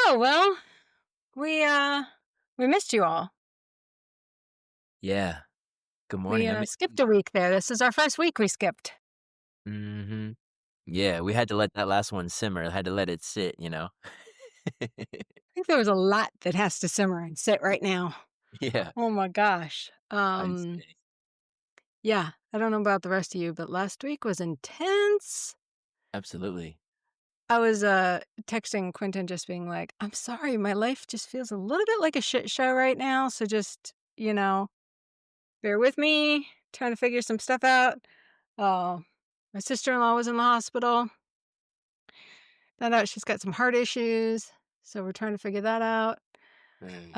Oh, well, we missed you all. Yeah. Good We, morning. I mean, skipped a week there. This is our first week we skipped. mhm. Yeah, we had to let that last one simmer. Had to let it sit. I think there was a lot that has to simmer and sit right now. Yeah, Oh my gosh. I'd say. Yeah, I don't know about the rest of you, but last week was intense. Absolutely. I was, texting Quentin just being like, "I'm sorry, my life just feels a little bit like a shit show right now, so just, bear with me, trying to figure some stuff out." Uh, my sister-in-law was in the hospital. Found out she's got some heart issues, so we're trying to figure that out. Mm,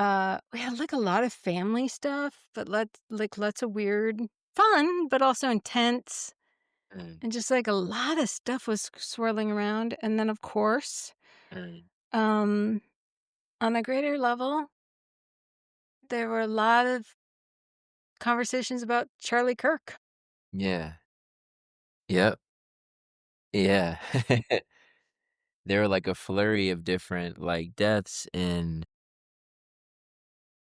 We had, like, a lot of family stuff, but lots of weird fun, but also intense, mm, and just, like, a lot of stuff was swirling around, and then, of course, mm. um, on a greater level, there were a lot of conversations about Charlie Kirk. Yeah. Yep. Yeah. There were, like, a flurry of different, like, deaths and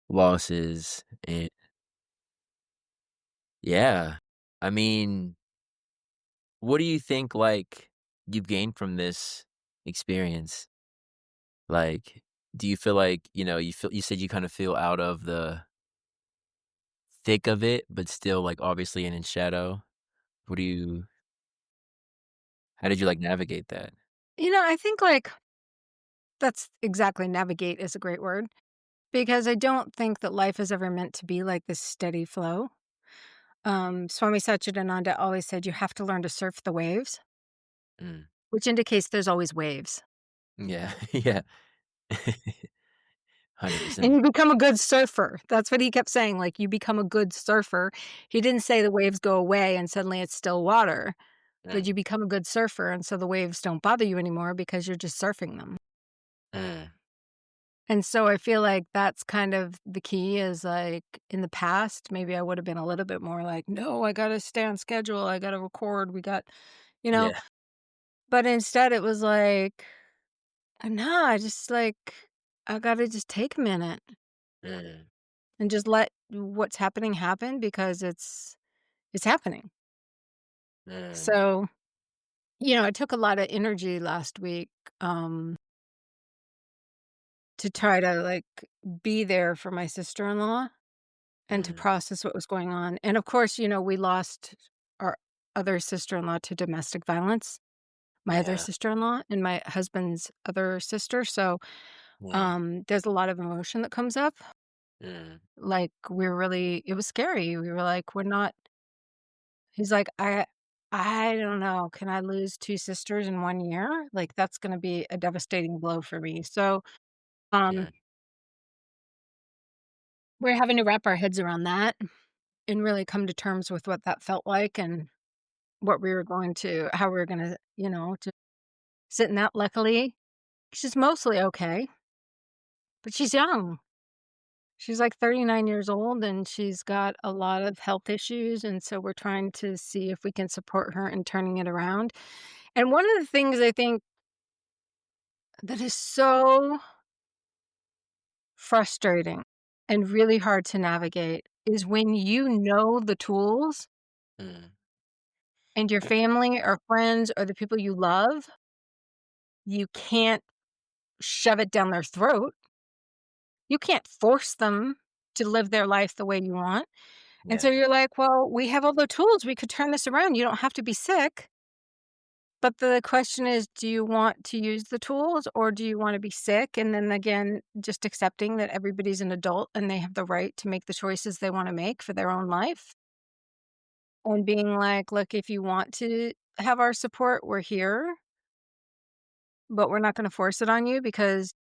losses, and yeah. I mean, what do you think, like, you've gained from this experience? Like, do you feel like, you said you kinda feel out of the thick of it, but still, like, obviously in shadow. What do you how did you, like, navigate that? I think, like, that's exactly navigate is a great word, because I don't think that life is ever meant to be like this steady flow. Swami Satchidananda always said you have to learn to surf the waves, Mm. which indicates there's always waves. Yeah, yeah. And 100%. you become a good surfer. That's what he kept saying, like, you become a good surfer. He didn't say the waves go away and suddenly it's still water, but you Mm, become a good surfer, and so the waves don't bother you anymore because you're just surfing them. mm, And so I feel like that's kind of the key is, like, in the past, maybe I would have been a little bit more like, "No, I gotta stay on schedule. I gotta record. We got" you know? yeah. But instead it was like, "No, I just, like, I gotta just take a minute Mm, and just let what's happening happen because it's happening." mm, So, it took a lot of energy last week, um, to try to, like, be there for my sister-in-law and to mm, process what was going on, and of course, we lost our other sister-in-law to domestic violence, my other yeah, sister-in-law and my husband's other sister, so, mm, there's a lot of emotion that comes up, mm, like, it was scary, we were like, "We're not." He's like, "I don't know, can I lose 2 sisters in 1 year? Like, that's gonna be a devastating blow for me." So, um, mm, we're having to wrap our heads around that and really come to terms with what that felt like and what we were going to how we were gonna, to sit in that. Luckily, she's mostly okay, but she's young. She's, like, 39 years old, and she's got a lot of health issues, and so we're trying to see if we can support her in turning it around. And one of the things I think that is so frustrating and really hard to navigate is when you know the tools mm, and your family or friends or the people you love, you can't shove it down their throat. You can't force them to live their life the way you want. And so yeah, you're like, "Well, we have all the tools. We could turn this around. You don't have to be sick." But the question is, do you want to use the tools or do you wanna be sick? And then again, just accepting that everybody's an adult and they have the right to make the choices they wanna make for their own life. And being like, "Look, if you want to have our support, we're here, but we're not gonna force it on you because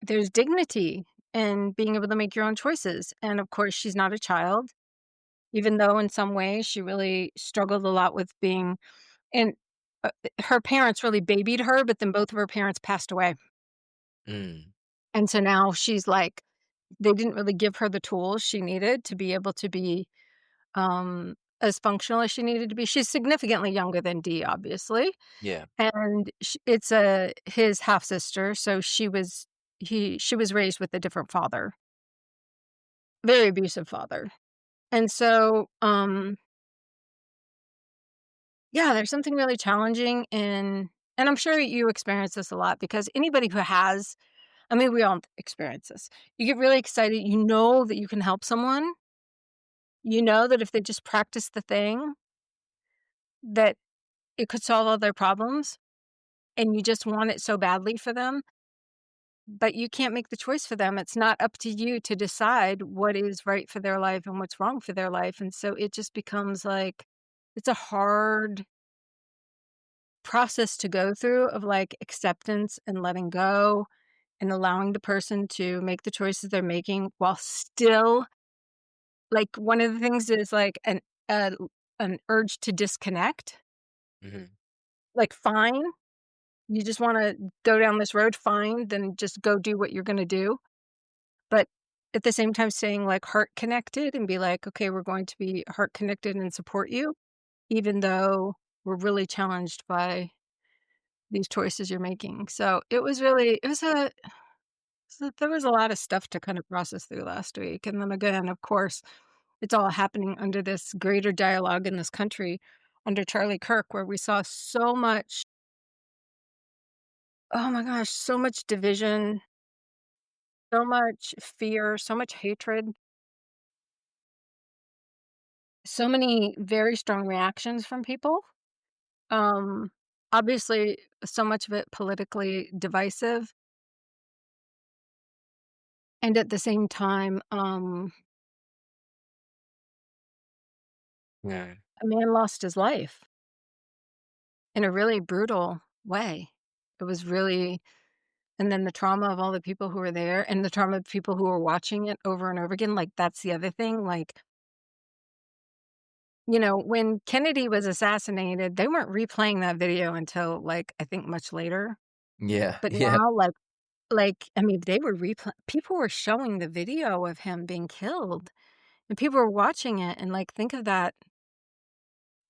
there's dignity in being able to make your own choices." And of course, she's not a child, even though in some ways she really struggled a lot with being and, her parents really babied her, but then both of her parents passed away. mm, And so now she's like they didn't really give her the tools she needed to be able to be, as functional as she needed to be. She's significantly younger than D, obviously, Yeah. and it's a his half sister, so she was raised with a different father, very abusive father, and so yeah, there's something really challenging in, and I'm sure you experience this a lot because anybody who has, I mean, we all experience this. You get really excited, you know that you can help someone, you know that if they just practice the thing, that it could solve all their problems, and you just want it so badly for them, but you can't make the choice for them. It's not up to you to decide what is right for their life and what's wrong for their life, and so it just becomes like it's a hard process to go through of, like, acceptance and letting go and allowing the person to make the choices they're making while still, like, one of the things is, like, uh, an urge to disconnect. Mhm. Like, fine, you just wanna go down this road, fine, then just go do what you're gonna do, but at the same time staying, like, heart connected and be like, "Okay, we're going to be heart connected and support you, even though we're really challenged by these choices you're making." So, it was really it was a so there was a lot of stuff to kind of process through last week, and then again, of course, it's all happening under this greater dialogue in this country under Charlie Kirk, where we saw so much, oh my gosh, so much division, so much fear, so much hatred, so many very strong reactions from people. Um, Obviously, so much of it politically divisive, and at the same time, Yeah. a man lost his life in a really brutal way. It was really, and then the trauma of all the people who were there and the trauma of people who were watching it over and over again, like, that's the other thing, like, when Kennedy was assassinated, they weren't replaying that video until, like, I think much later, Yeah. but Yeah. now, I mean, they were people were showing the video of him being killed, and people were watching it, and, like, think of that,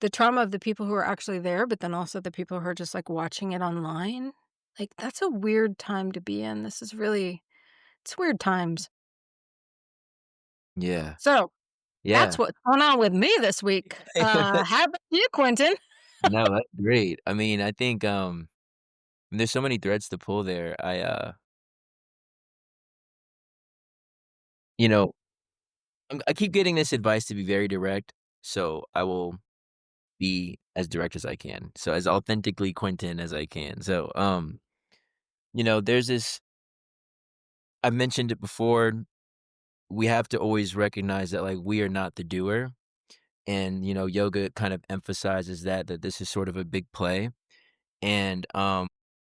the trauma of the people who were actually there, but then also the people who are just, like, watching it online. Like, that's a weird time to be in. This is really, it's weird times. Yeah. So, that's Yeah. what's going on with me this week. How about you, Quentin? No, that's great. I mean, I think, there's so many threads to pull there. You know, I keep getting this advice to be very direct, so I will be as direct as I can. So as authentically Quentin as I can. So, there's this, I've mentioned it before, we have to always recognize that, like, we are not the doer, and, yoga kind of emphasizes that this is sort of a big play. And,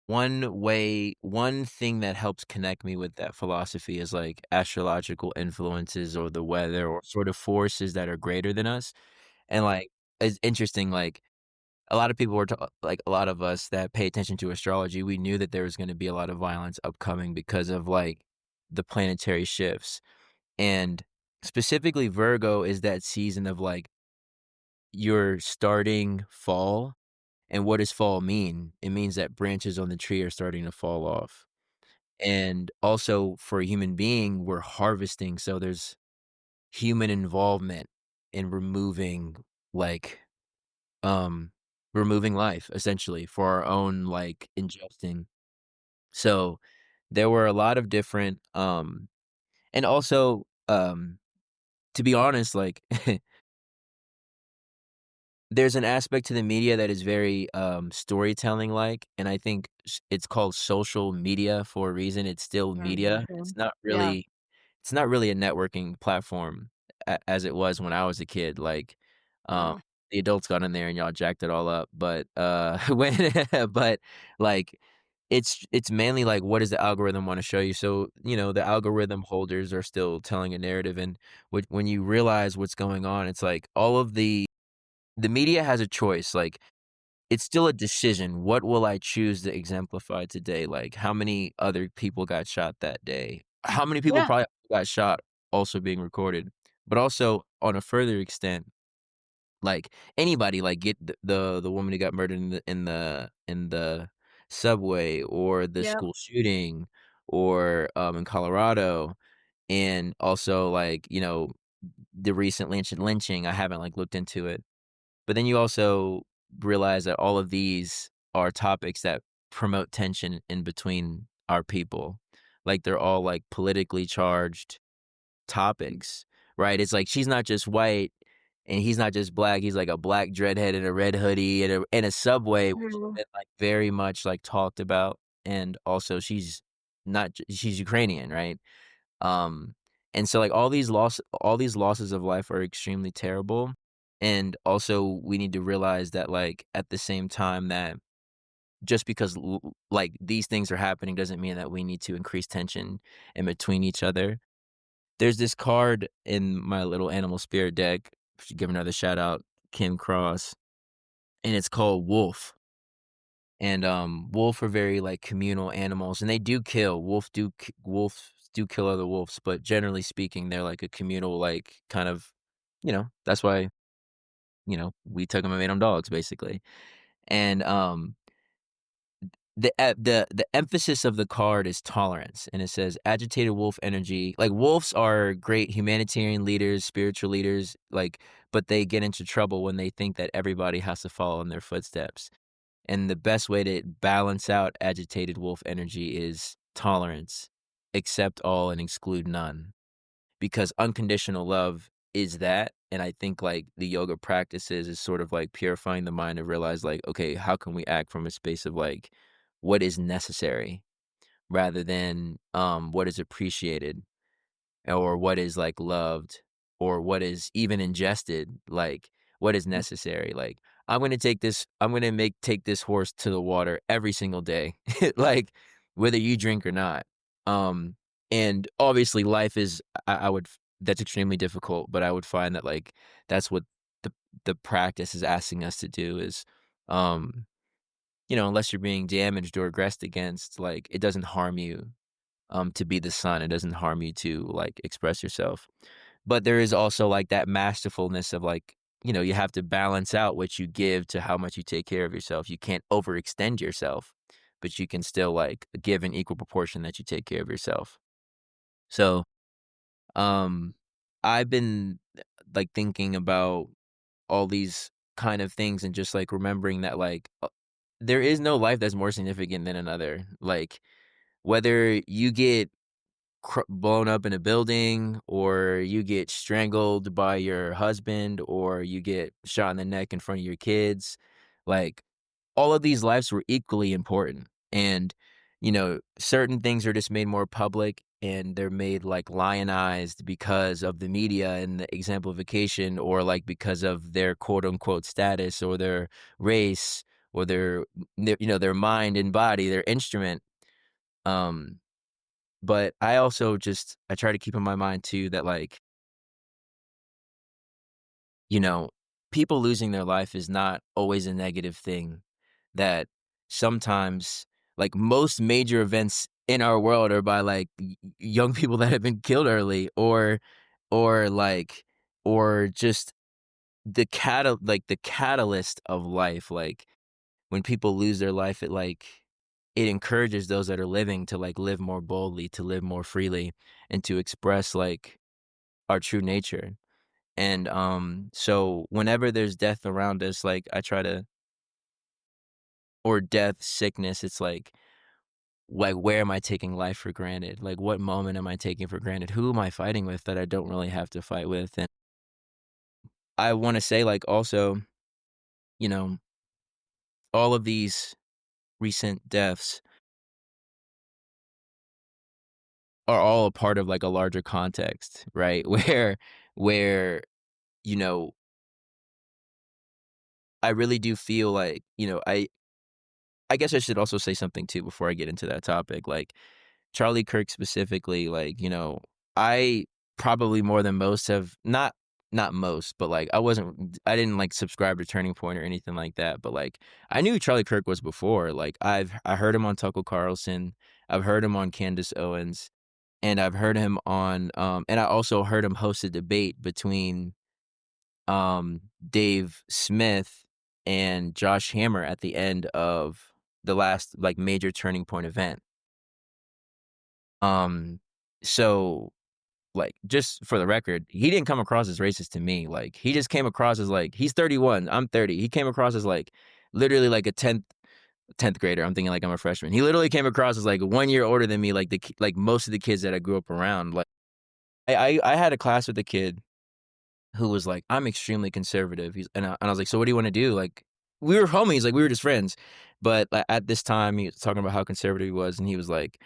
one thing that helps connect me with that philosophy is, like, astrological influences or the weather or sort of forces that are greater than us. And, like, it's interesting, like, a lot of people were like, a lot of us that pay attention to astrology, we knew that there was gonna be a lot of violence upcoming because of, like, the planetary shifts. And specifically, Virgo is that season of, like, you're starting fall. And what does fall mean? It means that branches on the tree are starting to fall off. And also for a human being, we're harvesting, so there's human involvement in like, um, removing life essentially for our own, like, ingesting. So, there were a lot of different, and also, to be honest, like, there's an aspect to the media that is very, storytelling-like, and I think it's called social media for a reason. It's still media. Mhm. It's not Yeah. really a networking platform as it was when I was a kid. Like, um, No. the adults got in there and y'all jacked it all up, but, when but, like, it's mainly, like, what does the algorithm wanna show you? So, the algorithm holders are still telling a narrative, and when you realize what's going on, it's like all of the media has a choice, like, it's still a decision. What will I choose to exemplify today? Like, how many other people got shot that day? How many people Yeah. probably got shot also being recorded? But also, on a further extent, Like, anybody, like, get the woman who got murdered in the subway, or the Yep. school shooting, or, in Colorado, and also, like, the recent lynching. I haven't, like, looked into it. But then you also realize that all of these are topics that promote tension in between our people. Like, they're all, like, politically charged topics, right? It's like she's not just white and he's not just black. He's like a black dreadhead in a red hoodie in a subway, which has Mhm. been, like, very much, like, talked about. And also she's not j she's Ukrainian, right? Um, and so, like, all these losses of life are extremely terrible, and also we need to realize that, like, at the same time that just because like, these things are happening doesn't mean that we need to increase tension in between each other. There's this card in my little animal spirit deck, should give another shout out, Kim Cross, and it's called Wolf. And, wolf are very, like, communal animals, and they do kill. Wolves do kill other wolves, but generally speaking, they're, like, a communal, like, kind of that's why, we took them and made them dogs, basically. And, the emphasis of the card is tolerance, and it says, "Agitated wolf energy." Like, wolves are great humanitarian leaders, spiritual leaders, like, but they get into trouble when they think that everybody has to follow in their footsteps. And the best way to balance out agitated wolf energy is tolerance. Accept all and exclude none. Because unconditional love is that. And I think, like, the yoga practices is sort of like purifying the mind to realize, like, okay, how can we act from a space of, like, what is necessary rather than what is appreciated, or what is, like, loved, or what is even ingested, like, what is necessary. Like, I'm gonna make take this horse to the water every single day, like, whether you drink or not. Um, and obviously life is I would that's extremely difficult, but I would find that, like, that's what the the practice is asking us to do is, um, unless you're being damaged or aggressed against, like, it doesn't harm you to be the sun. It doesn't harm you to, like, express yourself. But there is also, like, that masterfulness of, like, you have to balance out what you give to how much you take care of yourself. You can't overextend yourself, but you can still, like, give an equal proportion that you take care of yourself. So, um, I've been, like, thinking about all these kind of things and just, like, remembering that, like, there is no life that's more significant than another. Like, whether you get blown up in a building, or you get strangled by your husband, or you get shot in the neck in front of your kids, like, all of these lives were equally important. And, certain things are just made more public, and they're made, like, lionized because of the media and the exemplification, or, like, because of their quote unquote status, or their race, or their mind and body, their instrument. Um, but I also I try to keep in my mind too that, like, you know, people losing their life is not always a negative thing. That sometimes, like, most major events in our world are by, like, young people that have been killed early, or like, or just the catalyst of life. Like, when people lose their life, it encourages those that are living to, like, live more boldly, to live more freely, and to express, like, our true nature. And, so whenever there's death around us, like, I try to or death, sickness, it's like, where am I taking life for granted? Like, what moment am I taking for granted? Who am I fighting with that I don't really have to fight with? And I wanna say, like, also, you know, all of these recent deaths are all a part of, like, a larger context, right? Where, you know, I really do feel like, I guess I should also say something too before I get into that topic. Like, Charlie Kirk specifically, like, I probably more than most have not most, but, like, I didn't, like, subscribe to Turning Point or anything like that, but, like, I knew who Charlie Kirk was before. Like, I heard him on Tucker Carlson, I've heard him on Candace Owens, and I've heard him on, and I also heard him host a debate between, Dave Smith and Josh Hammer at the end of the last, like, major turning point event. Um, so, like, just for the record, he didn't come across as racist to me, like, he just came across as, like he's 31, I'm 30, he came across as, like, literally like a 10th grader, I'm thinking like I'm a freshman. He literally came across as, like, 1 year older than me, like, like, most of the kids that I grew up around, like, I had a class with a kid who was like, "I'm extremely conservative." And I was like, "So what do you wanna do?" Like, we were homies, like, we were just friends, but, at this time, he was talking about how conservative he was, and he was like,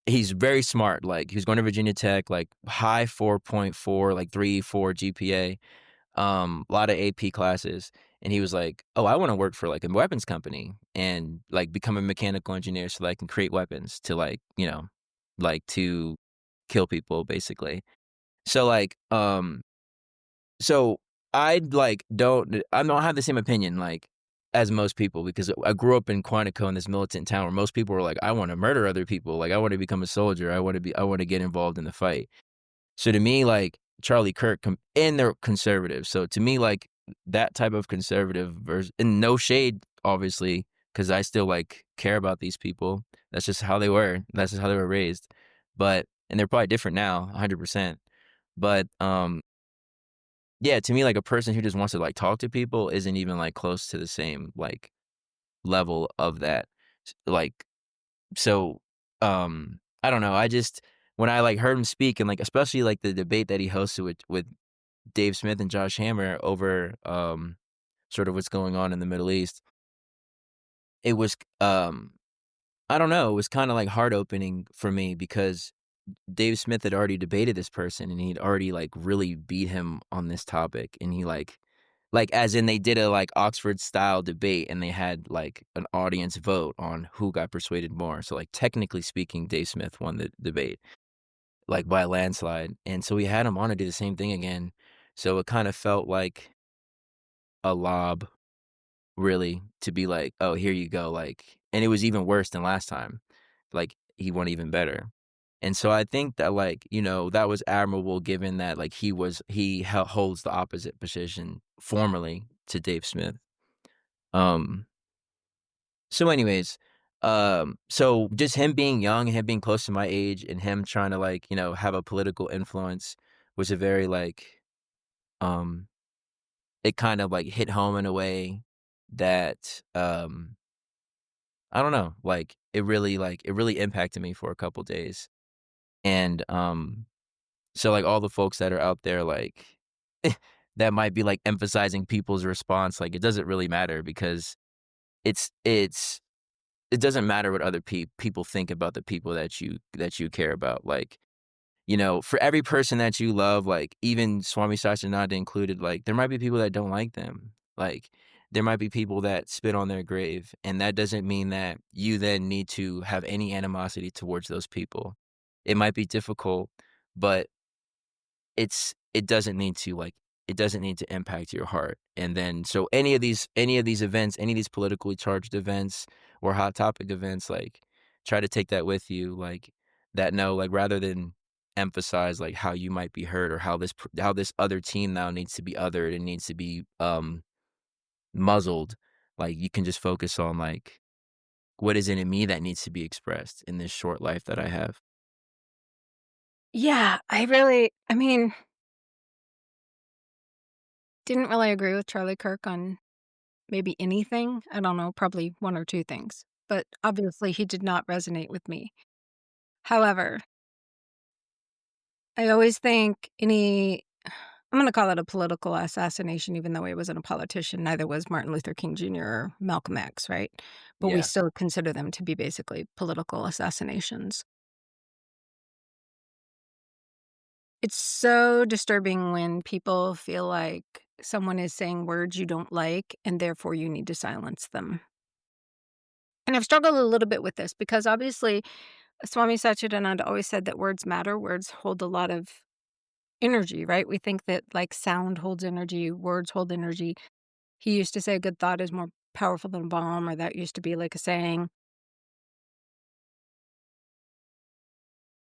he's very smart, like, he was going to Virginia Tech, like, high 4.4, like, 3, 4 GPA, lot of AP classes, and he was like, "Oh, I wanna work for, like, a weapons company and, like, become a mechanical engineer so that I can create weapons to, like, like, to kill people, basically." So, like, so I don't have the same opinion, like, as most people because I grew up in Quantico in this militant town where most people were like, "I wanna murder other people, like, I wanna become a soldier, I wanna get involved in the fight." So to me, like, Charlie Kirk and they're conservative, so to me, like, that type of conservative and no shade, obviously, because I still, like, care about these people. That's just how they were. That's just how they were raised. And they're probably different now, 100%. But, yeah, to me, like, a person who just wants to, like, talk to people isn't even, like, close to the same, like, level of that. Like, so, I don't know, I just when I, like, heard him speak and, like, especially, like, the debate that he hosted with Dave Smith and Josh Hammer over, sort of what's going on in the Middle East, it was, I don't know, it was kinda, like, heart opening for me because Dave Smith had already debated this person, and he'd already, like, really beat him on this topic, and he, like, as in they did a, like, Oxford-style debate, and they had, like, an audience vote on who got persuaded more, so, like, technically speaking, Dave Smith won the debate, like, by a landslide, and so we had him on to do the same thing again, so it kinda felt like a lob, really, to be like, "Oh, here you go," like and it was even worse than last time, like, he won even better. And so I think that, like, that was admirable given that, like, he holds the opposite position formerly to Dave Smith. Um, so anyways, so just him being young and him being close to my age and him trying to, like, have a political influence was a very, like, um it kind of, like, hit home in a way that, I don't know, like, it really impacted me for a couple days. And, so, like, all the folks that are out there, like, that might be, like, emphasizing people's response, like, it doesn't really matter because it's it doesn't matter what other people think about the people that you care about, like, for every person that you love, like, even Swami Satyananda included, like, there might be people that don't like them, like, there might be people that spit on their grave, and that doesn't mean that you then need to have any animosity towards those people. It might be difficult, but it doesn't need to, like it doesn't need to impact your heart, and then so any of these events, any of these politically charged events or hot topic events, like, try to take that with you, like, that no, like, rather than emphasize, like, how you might be hurt or how this other team now needs to be othered and needs to be, muzzled, like, you can just focus on, like, what is it in me that needs to be expressed in this short life that I have. Yeah, I mean, didn't really agree with Charlie Kirk on maybe anything. I don't know, probably 1 or 2 things, but obviously he did not resonate with me. However, I always think I'm gonna call it a political assassination even though he wasn't a politician, neither was Martin Luther King Jr. or Malcolm X, right? But we Yeah. still consider them to be basically political assassinations. It's so disturbing when people feel like someone is saying words you don't like, and therefore you need to silence them. And I've struggled a little bit with this because obviously Swami Satchidananda always said that words matter. Words hold a lot of energy, right? We think that like sound holds energy, words hold energy. He used to say a good thought is more powerful than a bomb, or that used to be like a saying.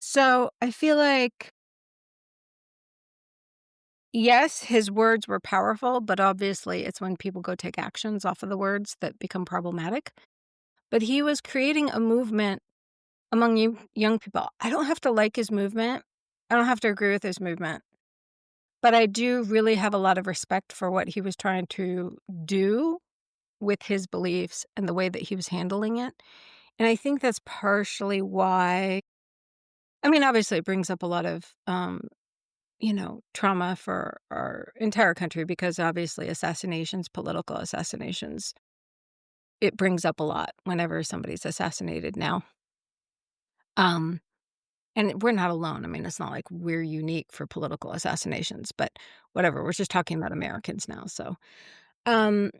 So I feel like yes, his words were powerful, but obviously it's when people go take actions off of the words that become problematic. But he was creating a movement among young people. I don't have to like his movement. I don't have to agree with his movement, but I do really have a lot of respect for what he was trying to do with his beliefs and the way that he was handling it. And I think that's partially why, I mean, obviously it brings up a lot of trauma for our entire country because obviously assassinations, political assassinations, it brings up a lot whenever somebody's assassinated now. Um, and we're not alone. I mean, it's not like we're unique for political assassinations, but whatever. We're just talking about Americans now. So, um,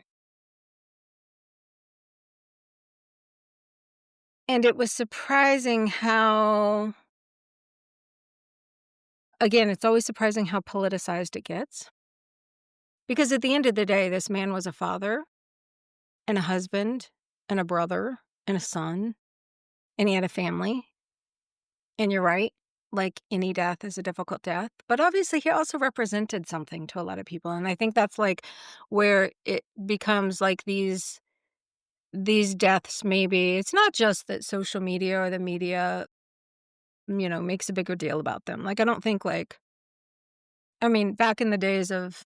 and it was surprising how, again, it's always surprising how politicized it gets. Because at the end of the day, this man was a father and a husband and a brother and a son, and he had a family. And you're right, like, any death is a difficult death, but obviously he also represented something to a lot of people, and I think that's, like, where it becomes, like, these deaths maybe it's not just that social media or the media, makes a bigger deal about them, like, I don't think, like I mean, back in the days of,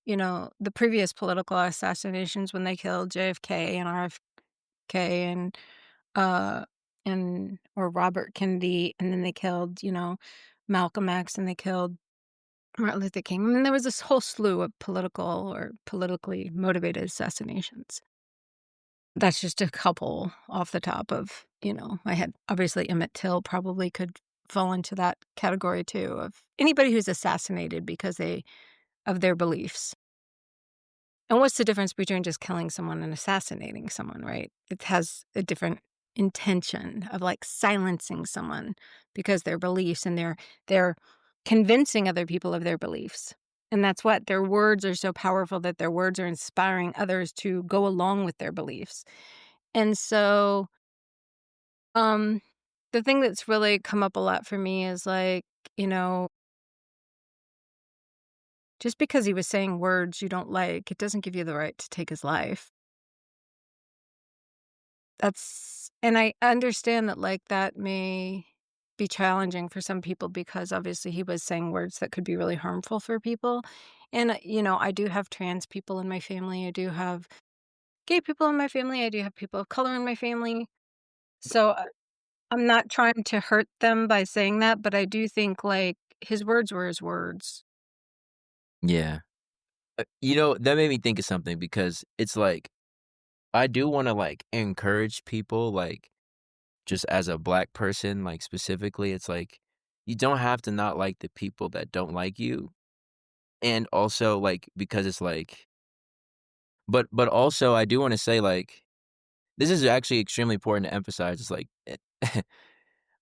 the previous political assassinations when they killed JFK and RFK uh, or Robert Kennedy, and then they killed, Malcolm X, and they killed Martin Luther King. And then there was this whole slew of political or politically motivated assassinations. That's just a couple off the top of, I had obviously Emmett Till probably could fall into that category too of anybody who's assassinated because of their beliefs. And what's the difference between just killing someone and assassinating someone, right? It has a different intention of like silencing someone because their beliefs and they're convincing other people of their beliefs. And that's what their words are so powerful that their words are inspiring others to go along with their beliefs. And so um the thing that's really come up a lot for me is like, you know, just because he was saying words you don't like, it doesn't give you the right to take his life. And I understand that, like, that may be challenging for some people because obviously he was saying words that could be really harmful for people. And, I do have trans people in my family. I do have gay people in my family. I do have people of color in my family. So I'm not trying to hurt them by saying that, but I do think, like, his words were his words. Yeah. That made me think of something because it's like, I do wanna, like, encourage people, like, just as a black person, like, specifically, it's like, you don't have to not like the people that don't like you, and also, like, because it's like but also, I do wanna say, like, this is actually extremely important to emphasize, it's like,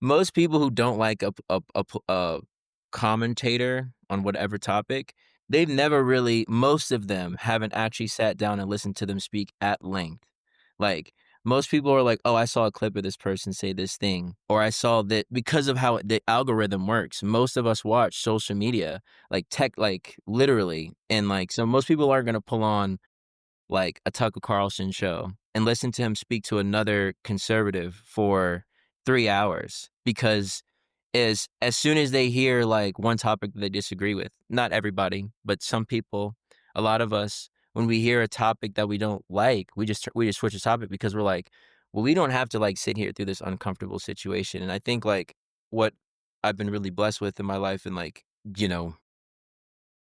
most people who don't like a commentator on whatever topic, they've never really most of them haven't actually sat down and listened to them speak at length. Like, most people are like, "Oh, I saw a clip of this person say this thing," or "I saw that" because of how the algorithm works, most of us watch social media, like, literally, and, like, so most people aren't gonna pull on like a Tucker Carlson show and listen to him speak to another conservative for 3 hours because as soon as they hear, like, one topic that they disagree with, not everybody, but some people, a lot of us, when we hear a topic that we don't like, we just switch the topic because we're like, "Well, we don't have to, like, sit here through this uncomfortable situation," and I think, like, what I've been really blessed with in my life and, like, you know,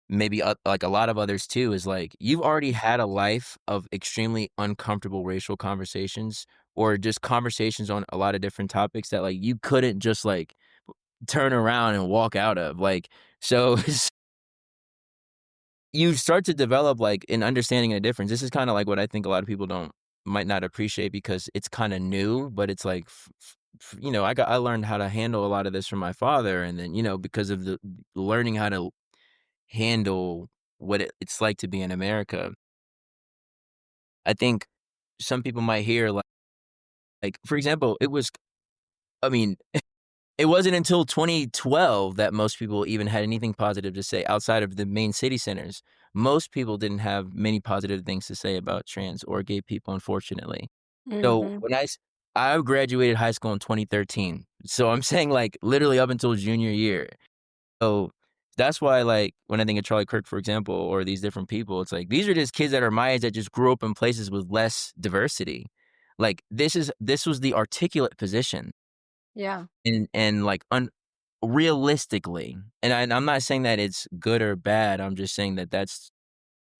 maybe, like a lot of others too, is like, you've already had a life of extremely uncomfortable racial conversations or just conversations on a lot of different topics that, like, you couldn't just, like, turn around and walk out of, like, so you start to develop, like, an understanding and a difference. This is kinda like what I think a lot of people don't might not appreciate because it's kinda new, but it's like, I learned how to handle a lot of this from my father, and then, because of the learning how to handle what it's like to be in America. I think some people might hear, like, for example, it was I mean, it wasn't until 2012 that most people even had anything positive to say outside of the main city centers. Most people didn't have many positive things to say about trans or gay people, unfortunately. So Mhm. I graduated high school in 2013. So I'm saying, like, literally up until junior year. So that's why, like, when I think of Charlie Kirk, for example, or these different people, it's like these are just kids that are my age that just grew up in places with less diversity. Like, this was the articulate position Yeah. and like realistically, and I'm not saying that it's good or bad. I'm just saying that that's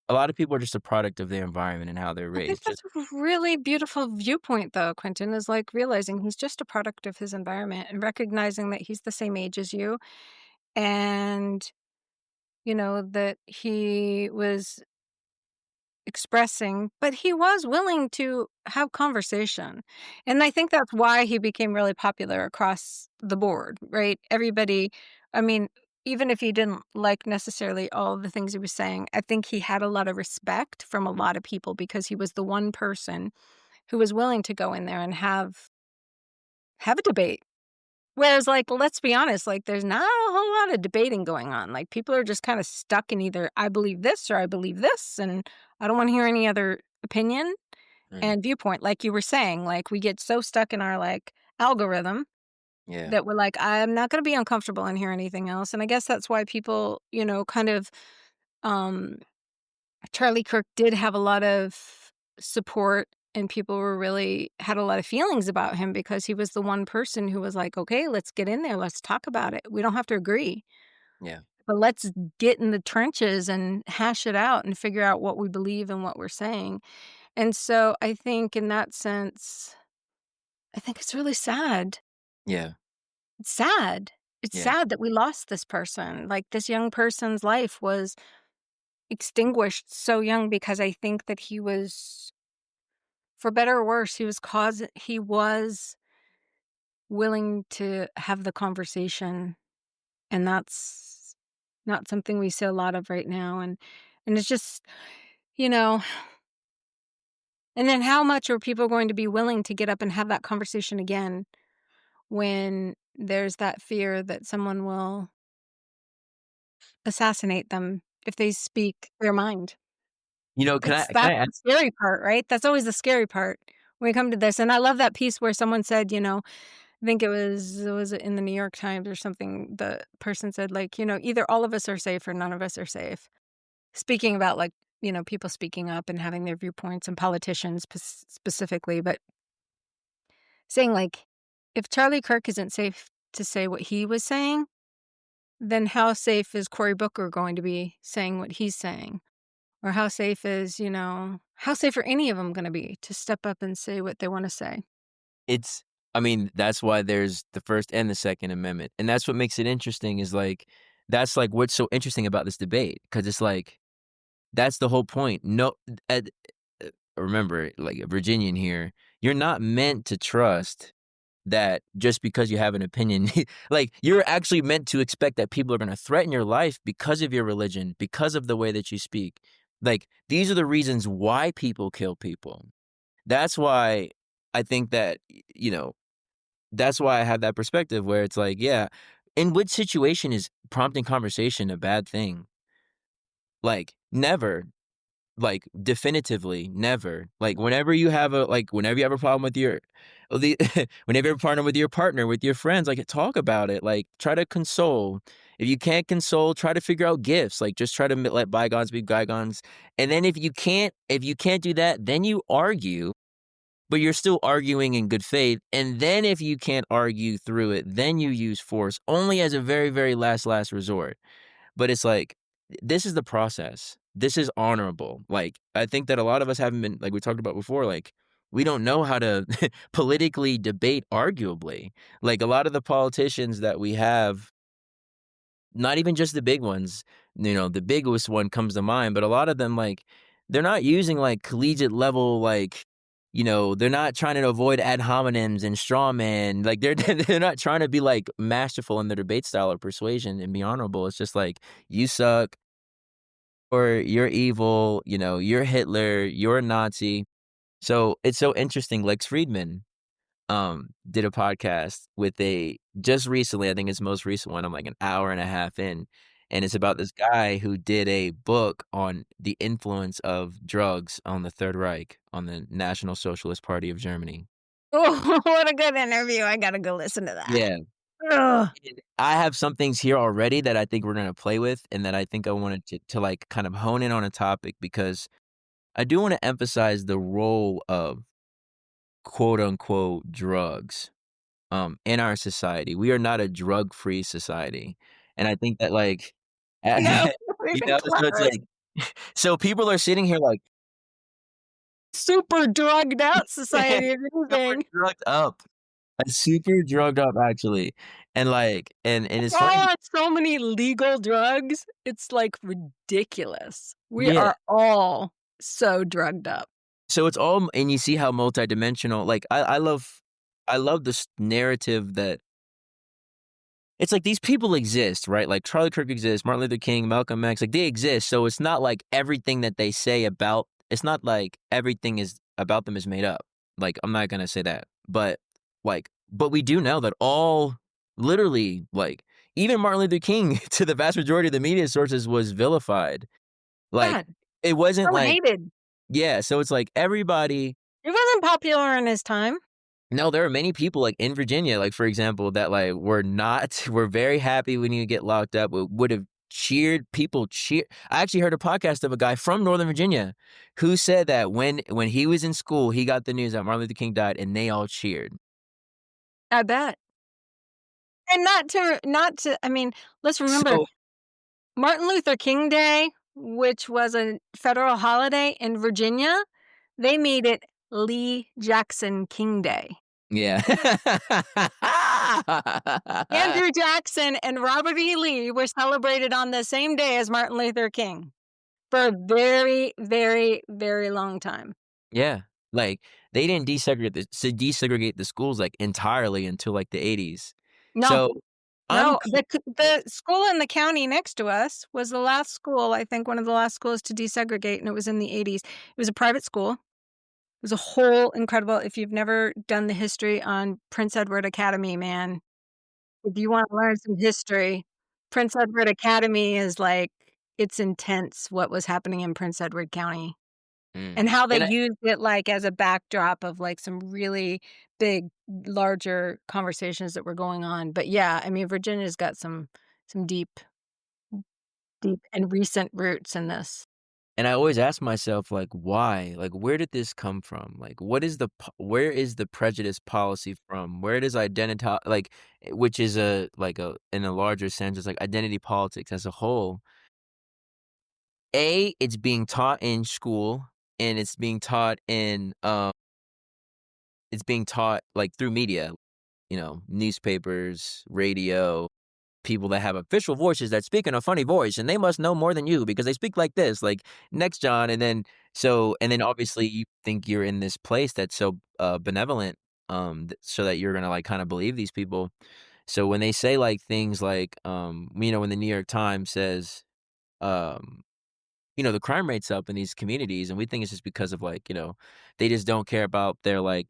a lot of people are just a product of their environment and how they're I think raised. Just that's a really beautiful viewpoint, though, Quentin, is like realizing he's just a product of his environment and recognizing that he's the same age as you and, that he was expressing, but he was willing to have conversation. And I think that's why he became really popular across the board, right? Everybody, I mean, even if he didn't like necessarily all of the things he was saying, I think he had a lot of respect from a lot of people because he was the one person who was willing to go in there and have a debate. Whereas, like, let's be honest, like, there's not a whole lot of debating going on. Like, people are just kind of stuck in either I believe this or I believe this, and I don't want to hear any other opinion mm, and viewpoint. Like you were saying, like, we get so stuck in our like algorithm yeah, that we're like, I'm not going to be uncomfortable and hear anything else. And I guess that's why people, kind of um Charlie Kirk did have a lot of support and people were really had a lot of feelings about him because he was the one person who was like, "Okay, let's get in there. Let's talk about it. We don't have to agree, yeah, but let's get in the trenches and hash it out and figure out what we believe and what we're saying." And so I think in that sense, I think it's really sad. yeah, It's sad. It's yeah. sad that we lost this person. Like this young person's life was extinguished so young because I think that he was for better or worse, he was willing to have the conversation, and that's not something we see a lot of right now, and it's just, you know and then how much are people going to be willing to get up and have that conversation again when there's that fear that someone will assassinate them if they speak their mind? That's Can I the scary part, right? That's always the scary part when we come to this, and I love that piece where someone said, I think it was in the New York Times or something, the person said, like, "Either all of us are safe or none of us are safe." Speaking about, like, people speaking up and having their viewpoints and politicians specifically, but saying, like, if Charlie Kirk isn't safe to say what he was saying, then how safe is Cory Booker going to be saying what he's saying? Or how safe are any of them gonna be to step up and say what they wanna say? it's I mean, that's why there's the First and the Second Amendment, and that's what makes it interesting is, like that's, like, what's so interesting about this debate because it's like, that's the whole point. No remember, like, a Virginian here, you're not meant to trust that just because you have an opinion like, you're actually meant to expect that people are gonna threaten your life because of your religion, because of the way that you speak. Like, these are the reasons why people kill people. That's why I think that, that's why I have that perspective where it's like, yeah, in which situation is prompting conversation a bad thing? Like, never. Like, definitively, never. Like, whenever you have a problem with the whenever you have a partner with your partner, with your friends, like, talk about it, like, try to console. If you can't console, try to figure out gifts, like, just try to let bygones be bygones, and then if you can't do that, then you argue, but you're still arguing in good faith, and then if you can't argue through it, then you use force only as a very, very last resort. But it's like, this is the process. This is honorable. Like, I think that a lot of us haven't been like we talked about before, like, we don't know how to politically debate arguably. Like, a lot of the politicians that we have, not even just the big ones, the biggest one comes to mind, but a lot of them, like, they're not using, like, collegiate level, like, they're not trying to avoid ad hominems and straw man. Like, they're they're not trying to be, like, masterful in their debate style or persuasion and be honorable. It's just like, "You suck," or "You're evil," "You're Hitler," "You're a Nazi." So, it's so interesting, Lex Friedman. did a podcast with a just recently, I think his most recent one, I'm like an hour and a half in, and it's about this guy who did a book on the influence of drugs on the Third Reich, on the National Socialist Party of Germany. Oh, what a good interview. I gotta go listen to that. Yeah. Ugh. And I have some things here already that I think we're gonna play with and that I think I wanted to, like, kind of hone in on a topic because I do wanna emphasize the role of quote unquote drugs, in our society. We are not a drug-free society, and I think that, like, No, you even know, so it's close. like so people are sitting here like Super drugged out society, if super anything. drugged up, super drugged up actually, and, like and it's We're funny all be on so many legal drugs, it's, like, ridiculous. We yeah. are all so drugged up. So it's all and you see how multidimensional like, I love this narrative that it's like these people exist, right? Like, Charlie Kirk exists, Martin Luther King, Malcolm X, like, they exist, so it's not like everything that they say about it's not like everything is about them is made up. Like, I'm not gonna say that, but we do know that all literally, like, even Martin Luther King to the vast majority of the media sources was vilified. Like, God, it wasn't so like hated. yeah, so it's like everybody He wasn't popular in his time. no, there are many people, like, in Virginia, like, for example, that, like, were not were very happy when you get locked up, would have cheered people cheer I actually heard a podcast of a guy from Northern Virginia who said that when he was in school, he got the news that Martin Luther King died, and they all cheered. I bet. And not to I mean, let's remember So Martin Luther King Day, which was a federal holiday in Virginia, they made it Lee Jackson King Day. yeah. Andrew Jackson and Robert E. Lee were celebrated on the same day as Martin Luther King for a very, very, very long time. Yeah, like, they didn't desegregate the schools, like, entirely until, like, the '80s. No, So, I'm no, co the school in the county next to us was the last school, I think one of the last schools to desegregate, and it was in the '80s. It was a private school. It was a whole incredible if you've never done the history on Prince Edward Academy, man, if you wanna learn some history, Prince Edward Academy is like it's intense what was happening in Prince Edward County, and how they and I used it, like, as a backdrop of, like, some really big, larger conversations that were going on, but yeah, I mean, Virginia's got some deep and recent roots in this. And I always ask myself, like, why? Like, where did this come from? Like, where is the prejudice policy from? Where does identity like, which is a like a in a larger sense, it's like identity politics as a whole. It's being taught in school and it's being taught like through media, newspapers, radio, people that have official voices that speak in a funny voice, and they must know more than you because they speak like this, like next John, and then obviously you think you're in this place that's so benevolent, so that you're gonna like kind of believe these people. So when they say like things like, when the New York Times says, um, the crime rate's up in these communities, and we think it's just because of like, they just don't care about their like,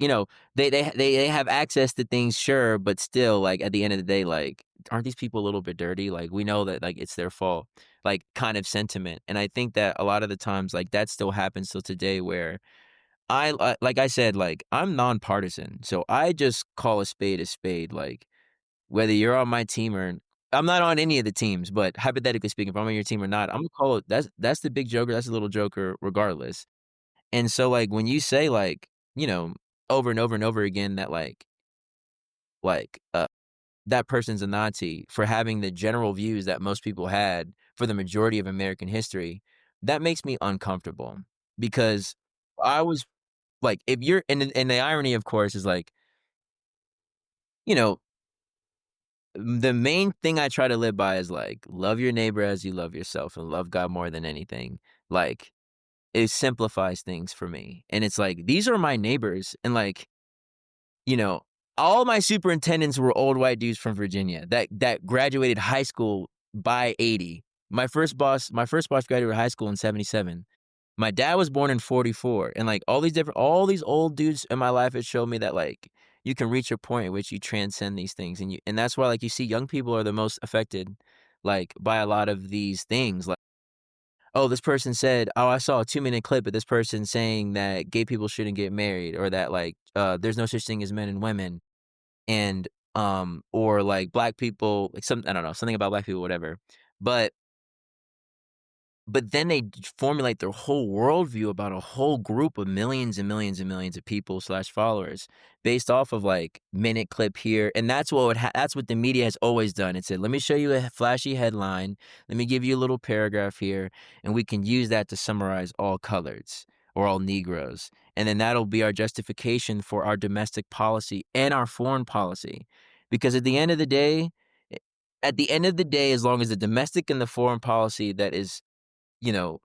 they have access to things, sure, but still, like at the end of the day, like, aren't these people a little bit dirty? Like we know that like it's their fault, like kind of sentiment. And I think that a lot of the times, like that still happens till today, where like I said, like I'm nonpartisan, so I just call a spade a spade, like whether you're on my team or I'm not on any of the teams, but hypothetically speaking, if I'm on your team or not, I'm gonna call it that's the big joker, that's the little joker regardless. And so, like, when you say, like, over and over and over again that, like, that person's a Nazi for having the general views that most people had for the majority of American history, that makes me uncomfortable because I was like, if you're and the irony, of course, is like, you know, the main thing I try to live by is, like, love your neighbor as you love yourself and love God more than anything. Like, it simplifies things for me, and it's like, these are my neighbors, and, like, you know, all my superintendents were old white dudes from Virginia that graduated high school by '80. My first boss graduated high school in '77. My dad was born in '44, and, like, all these old dudes in my life, it showed me that, like, you can reach a point at which you transcend these things, and that's why, like, you see young people are the most affected, like, by a lot of these things, like, "Oh, this person said, oh, I saw a 2-minute clip of this person saying that gay people shouldn't get married,' or that, like, there's no such thing as men and women." And, or like black people, like some I don't know, something about black people, whatever. But but then they formulate their whole worldview about a whole group of millions and millions and millions of people slash followers based off of like minute clip here, and that's what the media has always done. It said, "Let me show you a flashy headline. Let me give you a little paragraph here, and we can use that to summarize all coloreds or all Negroes, and then that'll be our justification for our domestic policy and our foreign policy." Because at the end of the day, as long as the domestic and the foreign policy you know,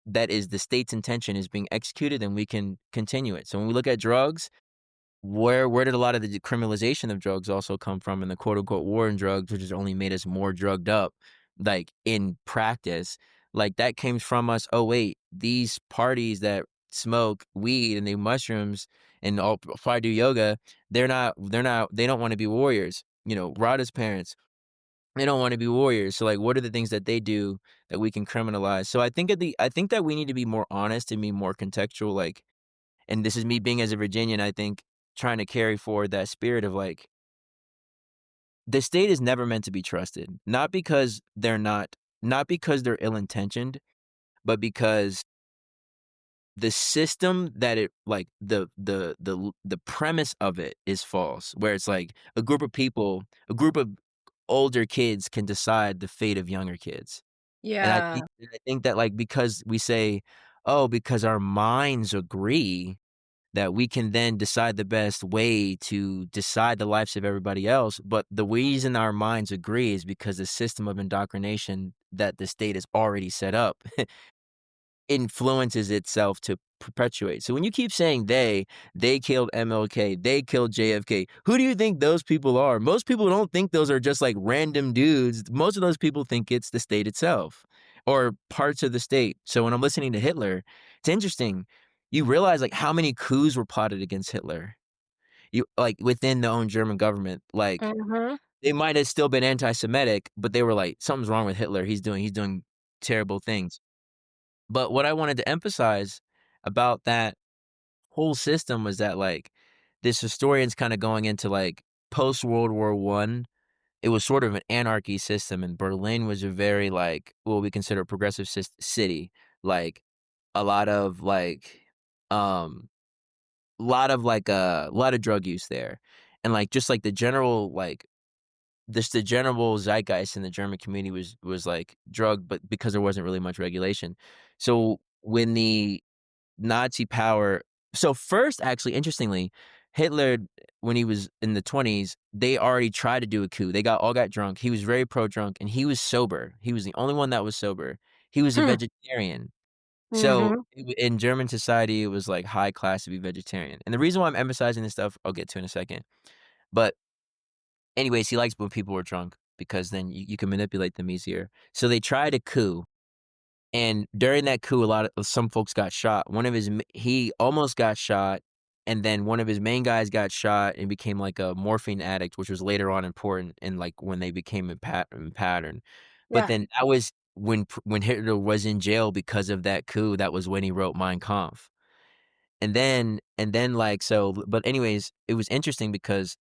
that is the state's intention is being executed, then we can continue it. So when we look at drugs, where did a lot of the decriminalization of drugs also come from, and the quote unquote war on drugs, which has only made us more drugged up, like in practice, like that came from us. Oh wait, these parties that smoke weed and they mushrooms and all probably do yoga, they don't want to be warriors. Radha's parents, they don't wanna be warriors, so, like, what are the things that they do that we can criminalize? So I think that we need to be more honest and be more contextual, like, and this is me being as a Virginian, I think, trying to carry forward that spirit of, like, the state is never meant to be trusted, not because they're ill-intentioned, but because the system that it like, the premise of it is false, where it's like a group of older kids can decide the fate of younger kids. And Yeah. I think that, like, because we say, "Oh, because our minds agree that we can then decide the best way to decide the lives of everybody else," but the reason our minds agree is because the system of indoctrination that the state has already set up influences itself to perpetuate. So when you keep saying they killed MLK, they killed JFK, who do you think those people are? Most people don't think those are just like random dudes. Most of those people think it's the state itself or parts of the state. So when I'm listening to Hitler, it's interesting. You realize like how many coups were plotted against Hitler. You like within the own German government. Like Mhm. they might have still been anti-Semitic, but they were like, something's wrong with Hitler. He's doing terrible things. But what I wanted to emphasize about that whole system was that, like, this historian's kinda going into, like, post World War One. It was sort of an anarchy system, and Berlin was a very, like, what we consider a progressive city. Like, a lot of, like, um, lot of drug use there. And, like, just, like, the general zeitgeist in the German community was, like, drug, but because there wasn't really much regulation. So, when the Nazi power so first, actually, interestingly, Hitler, when he was in the 20s, they already tried to do a coup. They all got drunk. He was very pro-drunk, and he was sober. He was the only one that was sober. He was a Hmm. vegetarian. So, Mhm. in German society, it was, like, high class to be vegetarian, and the reason why I'm emphasizing this stuff, I'll get to in a second. But, anyways, he likes when people are drunk because then you can manipulate them easier. So they tried a coup. And during that coup, some folks got shot. He almost got shot, and then one of his main guys got shot and became like a morphine addict, which was later on important in like when they became in pattern. But Yeah. then that was when Hitler was in jail because of that coup. That was when he wrote Mein Kampf. And then like so, but anyways, it was interesting because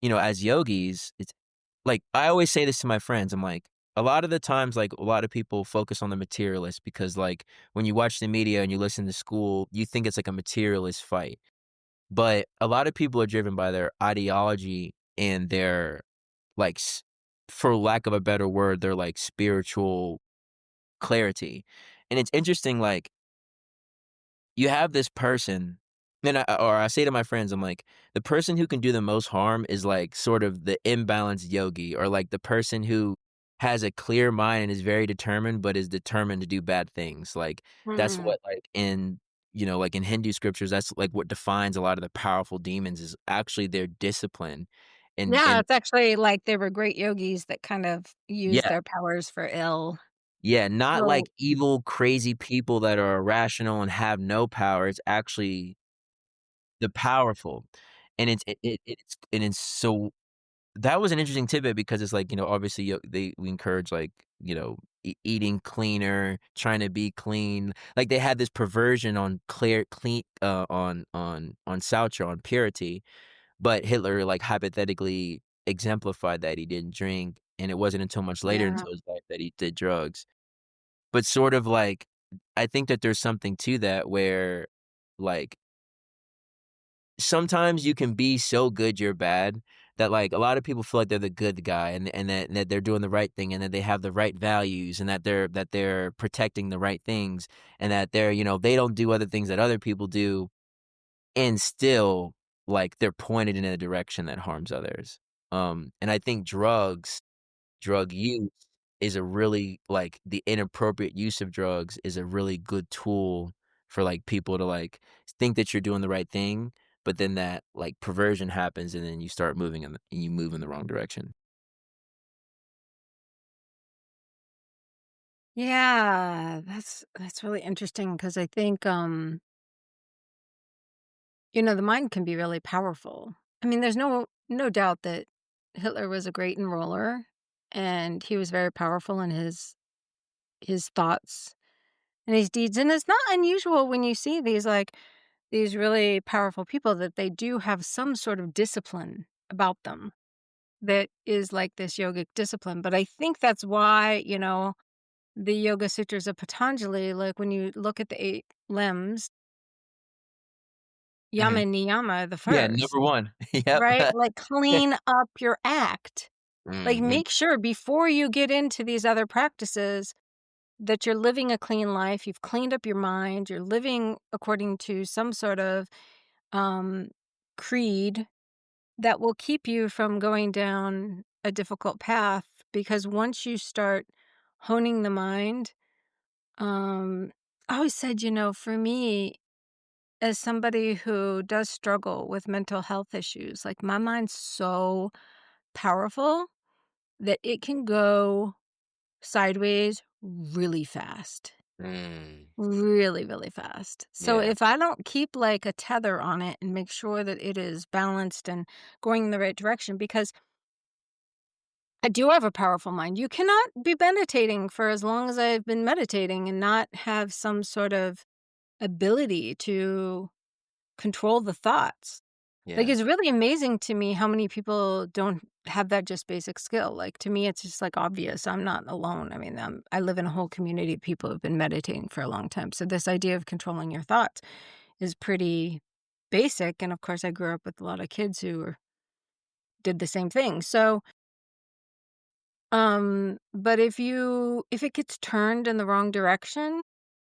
as yogis, it's like, I always say this to my friends, I'm like, a lot of the times, like, a lot of people focus on the materialist because, like, when you watch the media and you listen to school, you think it's like a materialist fight. But a lot of people are driven by their ideology and their, like, for lack of a better word, their, like, spiritual clarity. And it's interesting, like, you have this person, and I say to my friends, I'm like, the person who can do the most harm is like sort of the imbalanced yogi, or like the person who has a clear mind and is very determined, but is determined to do bad things. Like that's Mm. what like in like in Hindu scriptures, that's like what defines a lot of the powerful demons is actually their discipline. Yeah, And it's actually like they were great yogis that kind of used yeah, their powers for ill. yeah, not So like evil, crazy people that are irrational and have no power. It's actually the powerful. it's so that was an interesting tidbit because it's like, obviously, we encourage, like, eating cleaner, trying to be clean. Like, they had this perversion on clean, on Saucher, on purity, but Hitler, like, hypothetically exemplified that he didn't drink, and it wasn't until much later Yeah. into his life that he did drugs. But sort of like, I think that there's something to that where, like, sometimes you can be so good you're bad that, like, a lot of people feel like they're the good guy and that they're doing the right thing and that they have the right values and that they're protecting the right things and that they don't do other things that other people do, and still, like, they're pointed in a direction that harms others. And I think drug use is a really, like, the inappropriate use of drugs is a really good tool for, like, people to, like, think that you're doing the right thing, but then that, like, perversion happens, and then you move in the wrong direction. Yeah, that's really interesting because I think, the mind can be really powerful. I mean, there's no doubt that Hitler was a great enroller, and he was very powerful in his thoughts and his deeds, and it's not unusual when you see these really powerful people that they do have some sort of discipline about them that is like this yogic discipline, but I think that's why, the Yoga Sutras of Patanjali, like, when you look at the 8 limbs, yama Mhm. and niyama are the Yeah, first, number 1. Yep. right? Like, clean up your act. Like, Mhm. make sure before you get into these other practices that you're living a clean life, you've cleaned up your mind, you're living according to some sort of, um, creed that will keep you from going down a difficult path, because once you start honing the mind, um, I always said, for me, as somebody who does struggle with mental health issues, like, my mind's so powerful that it can go sideways really fast. Mm. Really, really fast. So Yeah, if I don't keep, like, a tether on it and make sure that it is balanced and going in the right direction, because I do have a powerful mind. You cannot be meditating for as long as I've been meditating and not have some sort of ability to control the thoughts. Like, yeah, it's really amazing to me how many people don't have that just basic skill. Like, to me, it's just, like, obvious. I'm not alone. I mean, I live in a whole community of people who've been meditating for a long time. So this idea of controlling your thoughts is pretty basic. And of course, I grew up with a lot of kids who did the same thing. So, but if it gets turned in the wrong direction,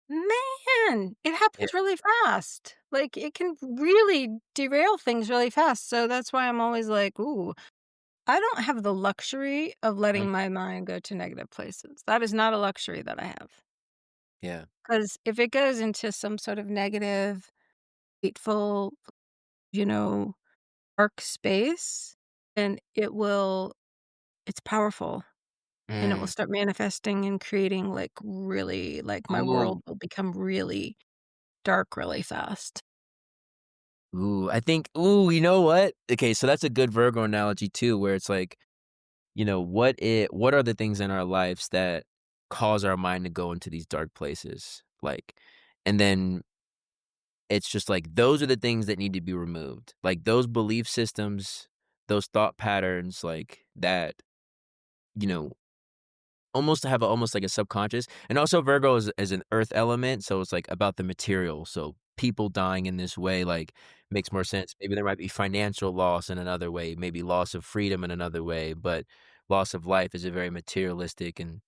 man, it yeah, happens really fast. Like, it can really derail things really fast. So that's why I'm always like, "Ooh, I don't have the luxury of mhm, letting my mind go to negative places." That is not a luxury that I have. yeah, Because if it goes into some sort of negative, hateful, you know, dark space, then it's powerful, and it will mm. start manifesting and creating, like, really, like, my Ooh, world will become really dark really fast. I think you know what? Okay, so that's a good Virgo analogy too, where it's like, what are the things in our lives that cause our mind to go into these dark places? Like, and then it's just like those are the things that need to be removed. Like those belief systems, those thought patterns, like that, you know, almost have almost like a subconscious. And also Virgo is an earth element, so it's like about the material. So people dying in this way like makes more sense. Maybe there might be financial loss in another way, maybe loss of freedom in another way, but loss of life is a very materialistic and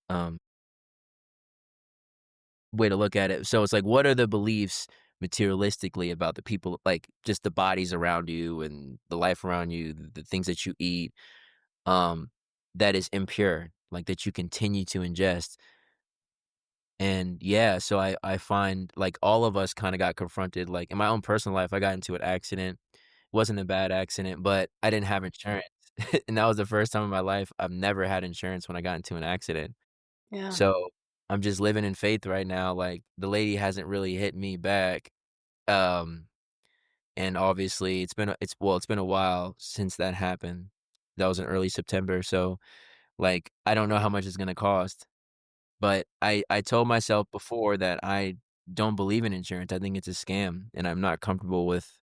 um way to look at it. So it's like what are the beliefs materialistically about the people, like just the bodies around you and the life around you, the things that you eat, um that is impure, like that you continue to ingest. And yeah, so I find like all of us kind of got confronted. Like in my own personal life, I got into an accident. Wasn't a bad accident, but I didn't have insurance. And that was the first time in my life I've never had insurance when I got into an accident. Yeah. So I'm just living in faith right now. Like the lady hasn't really hit me back. Um and obviously it's been a while since that happened. That was in early September, so, like, I don't know how much it's gonna cost, but I told myself before that I don't believe in insurance. I think it's a scam, and I'm not comfortable with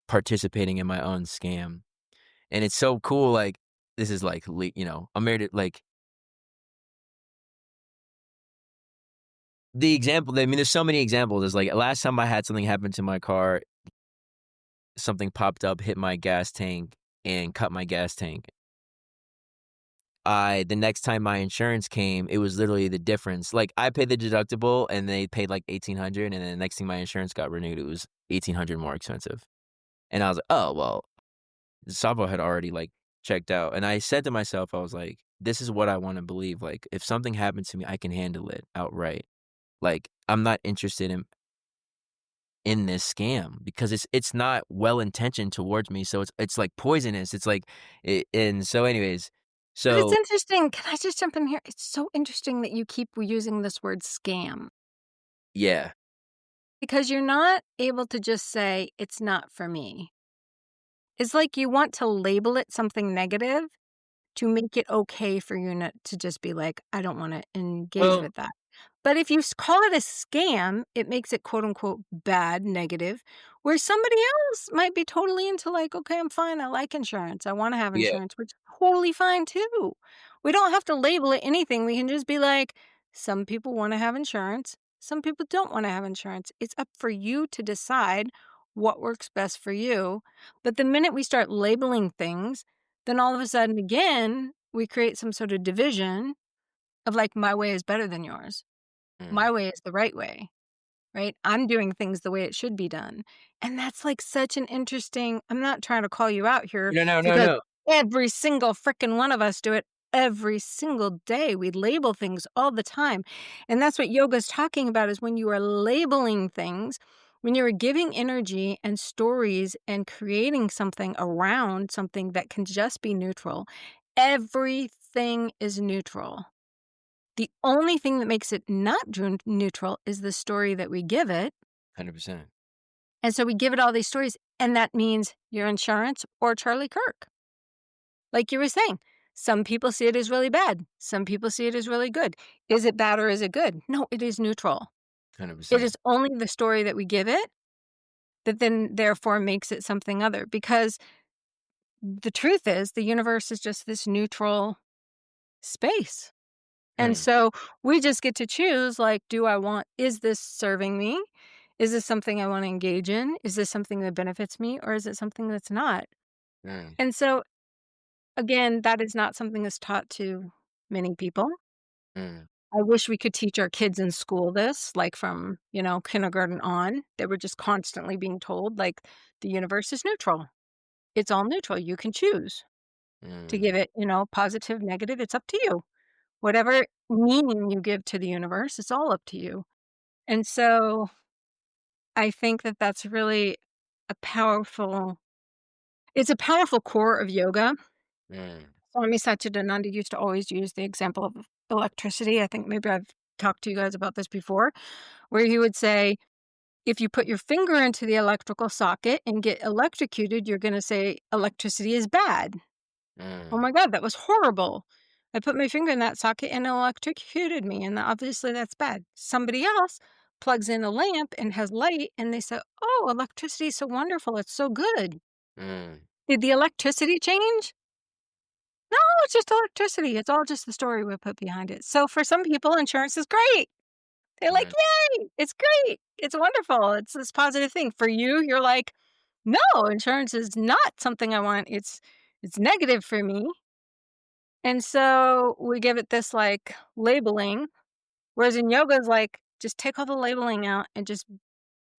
participating in my own scam. And it's so cool, like, this is, like, I'm married to like, the example I mean, there's so many examples. It's like, last time I had something happen to my car, something popped up, hit my gas tank, and cut my gas tank. The next time my insurance came, it was literally the difference. Like, I paid the deductible, and they paid, like, 1,800, and then the next thing my insurance got renewed, it was 1,800 more expensive. And I was like, "Oh, well." Savo had already, like, checked out, and I said to myself, I was like, "This is what I wanna believe, like, if something happens to me, I can handle it outright." Like, I'm not interested in this scam because it's not well-intentioned towards me, so it's, like, poisonous, it's like and so anyways, But it's so interesting. Can I just jump in here? It's so interesting that you keep using this word scam yeah, because you're not able to just say, it's not for me. It's like you want to label it something negative to make it okay for you not to just be like, I don't want to engage well with that. But if you call it a scam, it makes it quote unquote bad, negative, where somebody else might be totally into like, okay, I'm fine. I like insurance. I want to have yeah, insurance, which is totally fine too. We don't have to label it anything. We can just be like, some people want to have insurance. Some people don't want to have insurance. It's up for you to decide what works best for you. But the minute we start labeling things, then all of a sudden, again, we create some sort of division of like, my way is better than yours. mm. My way is the right way, right? I'm doing things the way it should be done. And that's like such an interesting, I'm not trying to call you out here No, no, no, because no. every single frickin' one of us do it every single day. We label things all the time. And that's what yoga's talking about is when you are labeling things, when you are giving energy and stories and creating something around something that can just be neutral, everything is neutral. The only thing that makes it not neutral is the story that we give it. 100%. And so we give it all these stories, and that means your insurance or Charlie Kirk. Like you were saying, some people see it as really bad. Some people see it as really good. Is it bad or is it good? No, it is neutral. It 100%. is only the story that we give it that then therefore makes it something other. Because the truth is, the universe is just this neutral space. And Mm, so we just get to choose, like, is this serving me? Is this something I want to engage in? Is this something that benefits me? Or is it something that's not? mm, And so, again, that is not something that's taught to many people. mm, I wish we could teach our kids in school this, like from, kindergarten on. They were just constantly being told, like, the universe is neutral. It's all neutral. You can choose to give mm, it, positive, negative. It's up to you. Whatever meaning you give to the universe, it's all up to you. And so I think that that's really a powerful it's a powerful core of yoga. mm, Swami Satchidananda used to always use the example of electricity. I think maybe I've talked to you guys about this before, where he would say, if you put your finger into the electrical socket and get electrocuted, you're going to say electricity is bad. Oh mm, my God, that was horrible. I put my finger in that socket and it electrocuted me, and obviously that's bad. Somebody else plugs in a lamp and has light, and they say, oh, electricity is so wonderful. It's so good. mm, Did the electricity change? No, it's just electricity. It's all just the story we put behind it. So for some people, insurance is great. They're like, mm, yay, it's great. It's wonderful. It's this positive thing. For you, you're like, no, insurance is not something I want. It's negative for me. And so we give it this like labeling, whereas in yoga is like, just take all the labeling out and just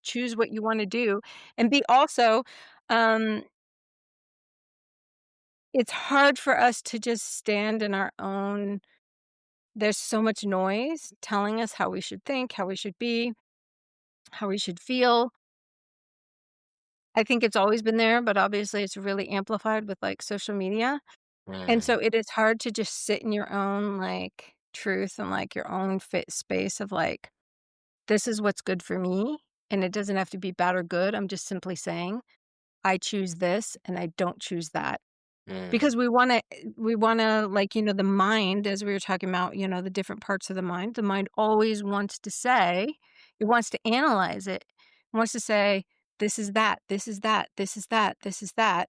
choose what you want to do. And be also, um, it's hard for us to just stand in our own. There's so much noise telling us how we should think, how we should be, how we should feel. I think it's always been there, but obviously it's really amplified with like social media. And mm, so it is hard to just sit in your own like truth and like your own fit space of like, this is what's good for me, and it doesn't have to be bad or good. I'm just simply saying, I choose this and I don't choose that. Mm. Because we wanna, like, the mind, as we were talking about, the different parts of the mind always wants to say it wants to analyze it. It wants to say, "This is that, this is that, this is that, this is that."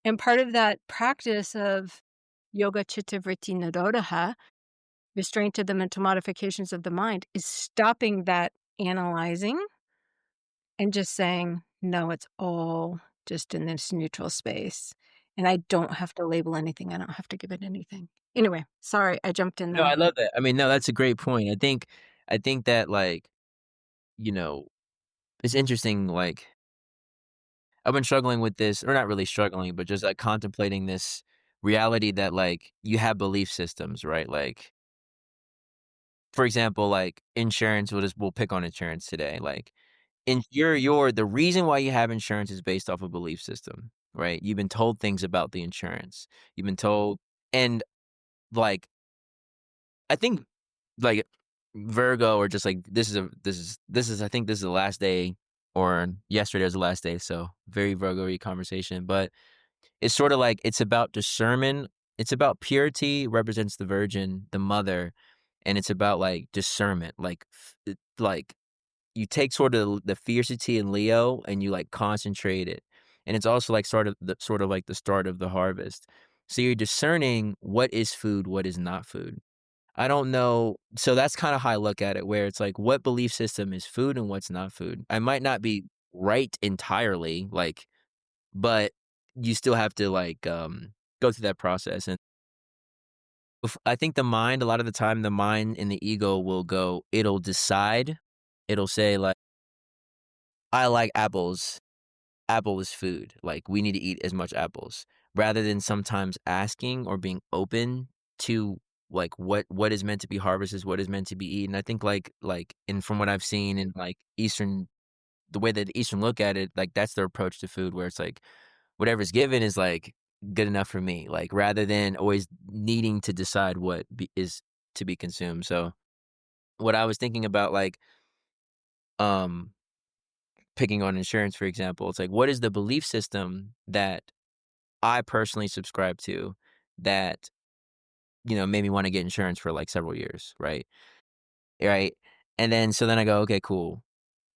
And part of that practice of yoga chitta vritti nirodha, restraint of the mental modifications of the mind, is stopping that analyzing and just saying, "No, it's all just in this neutral space, and I don't have to label anything, I don't have to give it anything." Anyway, sorry, I jumped in No, I there. love that. I mean, no, that's a great point. I think that, like, you know, it's interesting, like, I've been struggling with this, or not really struggling, but just, like, contemplating this reality that, like, you have belief systems, right? Like, for example, like, insurance, we'll pick on insurance today, like, the reason why you have insurance is based off a belief system, right? You've been told things about the insurance. You've been told, and, like, I think, like, Virgo, or just, like, I think this is the last day, or yesterday was the last day, so very Virgo-y conversation, but it's sorta like it's about discernment, it's about purity represents the Virgin, the mother, and it's about, like, discernment, like, like, you take sort of the fiercity in Leo and you, like, concentrate it, and it's also, like, sort of like the start of the harvest. So you're discerning what is food, what is not food. I don't know, so that's kinda how I look at it, where it's like, what belief system is food and what's not food? I might not be right entirely, like, but you still have to, like, go through that process, and I think the mind, a lot of the time, the mind and the ego it'll decide, it'll say, like, "I like apples. Apple is food, like, we need to eat as much apples," rather than sometimes asking or being open to, like, what is meant to be harvested, what is meant to be eaten. I think, and from what I've seen in, like, Eastern, the way that the Eastern look at it, like, that's their approach to food, where it's like, whatever's given is, like, good enough for me, like, rather than always needing to decide what is to be consumed. So, what I was thinking about, like, um, picking on insurance, for example, it's like, what is the belief system that I personally subscribe to that, made me wanna get insurance for, like, several years, right? Right? And then so then I go, "Okay, cool.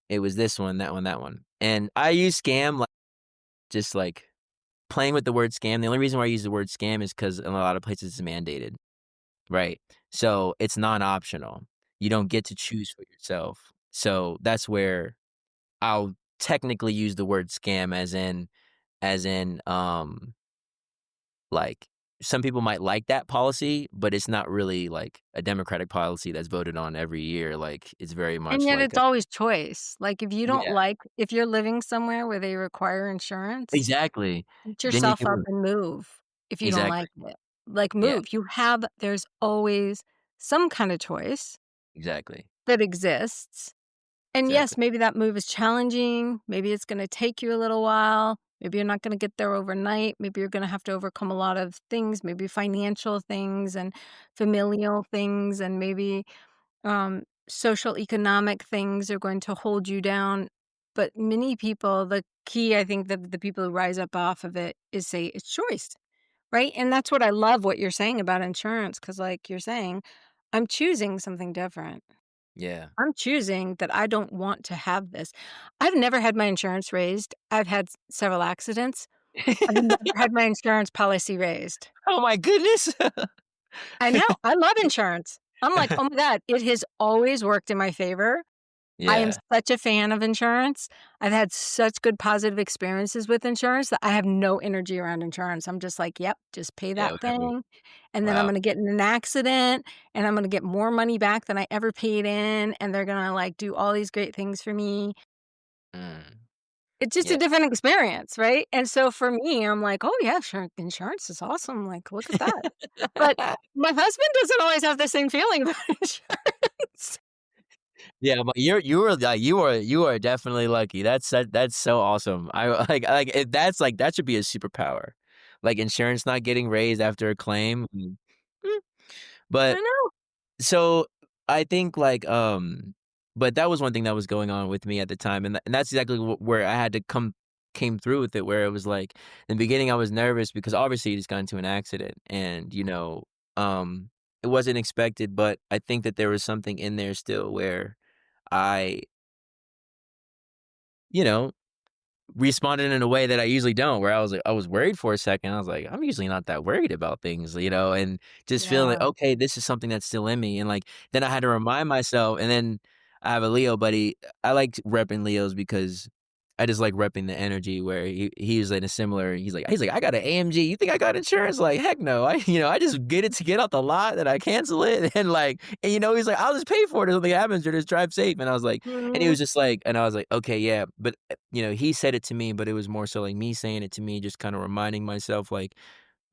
It was this one, that one, that one." And I use scam, like, just, like, playing with the word scam. The only reason why I use the word scam is because in a lot of places it's mandated, right? So, it's non-optional. You don't get to choose for yourself. So, that's where I'll technically use the word scam, as in, like, some people might like that policy, but it's not really, like, a democratic policy that's voted on every year, like, it's very And much yet like it's a. always choice. Like, Yeah, if you're living somewhere where they require insurance, exactly. get Then you yourself can up move. and move if you don't Exactly. like it. Like, Yeah, move. There's always some kind of choice exactly, that exists. And yes, exactly. maybe that move is challenging. Maybe it's gonna take you a little while. Maybe you're not gonna get there overnight. Maybe you're gonna have to overcome a lot of things, maybe financial things and familial things, and maybe social economic things are going to hold you down. But many people, the key, I think, that the people who rise up off of it is say it's choice, right? And that's what I love what you're saying about insurance, because, like you're saying, I'm choosing something different. Yeah. I'm choosing that I don't want to have this. I've never had my insurance raised. I've had several accidents. I've never had my insurance policy raised. Oh my goodness. I know. I love insurance. I'm like, "Oh my god, it has always worked in my favor." I am Yeah. such a fan of insurance. I've had such good positive experiences with insurance that I have no energy around insurance. I'm just like, "Yep, just pay Yeah, that whatever. thing, and then I'm Wow. gonna get in an accident, and I'm gonna get more money back than I ever paid in, and they're gonna, like, do all these great things for me." Mm. It's just a Yeah. different experience, right? And so for me, I'm like, "Oh, yeah, sure, insurance is awesome, like, look at that." But my husband doesn't always have the same feeling about insurance. Yeah, but you are definitely lucky. That's so awesome. I like, if that's like, that should be a superpower. Like, insurance not getting raised after a claim. Mm. I But know. so I think, like, but that was one thing that was going on with me at the time, and that's exactly where I had to came through with it, where it was like, in the beginning, I was nervous because obviously you just got into an accident and, um, it wasn't expected, but I think that there was something in there still where I, you know, responded in a way that I usually don't, where I was worried for a second. I was like, "I'm usually not that worried about things," and just feeling like, Yeah. "Okay, this is something that's still in me," and, like, then I had to remind myself, and then I have a Leo buddy. I like repping Leos because I just like repping the energy where he's in a similar he's like, "I got an AMG, you think I got insurance?" Like, "Heck no, I I just get it to get off the lot, then I cancel it, and, he's like, "I'll just pay for it if something happens or just drive safe," and I was like and he Mhm. was just like and I was like, "Okay, yeah," but he said it to me, but it was more so like me saying it to me, just kind of reminding myself, like,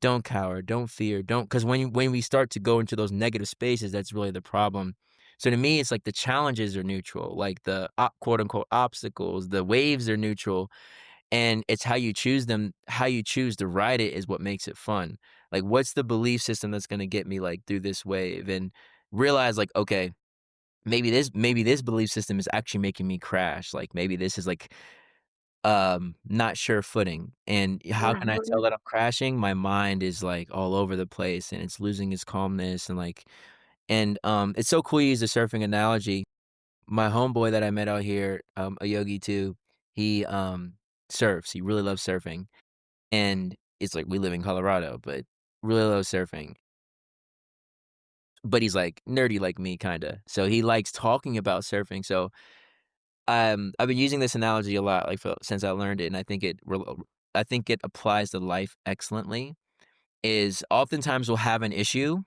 don't cower, don't fear, don't, because when we start to go into those negative spaces, that's really the problem. So to me, it's like the challenges are neutral, like the quote unquote obstacles, the waves are neutral, and it's how you choose them, how you choose to ride it is what makes it fun. Like, what's the belief system that's going to get me like through this wave, and realize like, okay, maybe this belief system is actually making me crash. Like maybe this is like not sure footing. And how can I tell Mhm. that I'm crashing? My mind is like all over the place and it's losing its calmness and it's so cool you use the surfing analogy. My homeboy that I met out here, a yogi too, he surfs. He really loves surfing. And it's like we live in Colorado, but really loves surfing. But he's like nerdy like me kinda. So he likes talking about surfing. So I've been using this analogy a lot, like, since I learned it, and I think it applies to life excellently, is oftentimes we'll have an issue,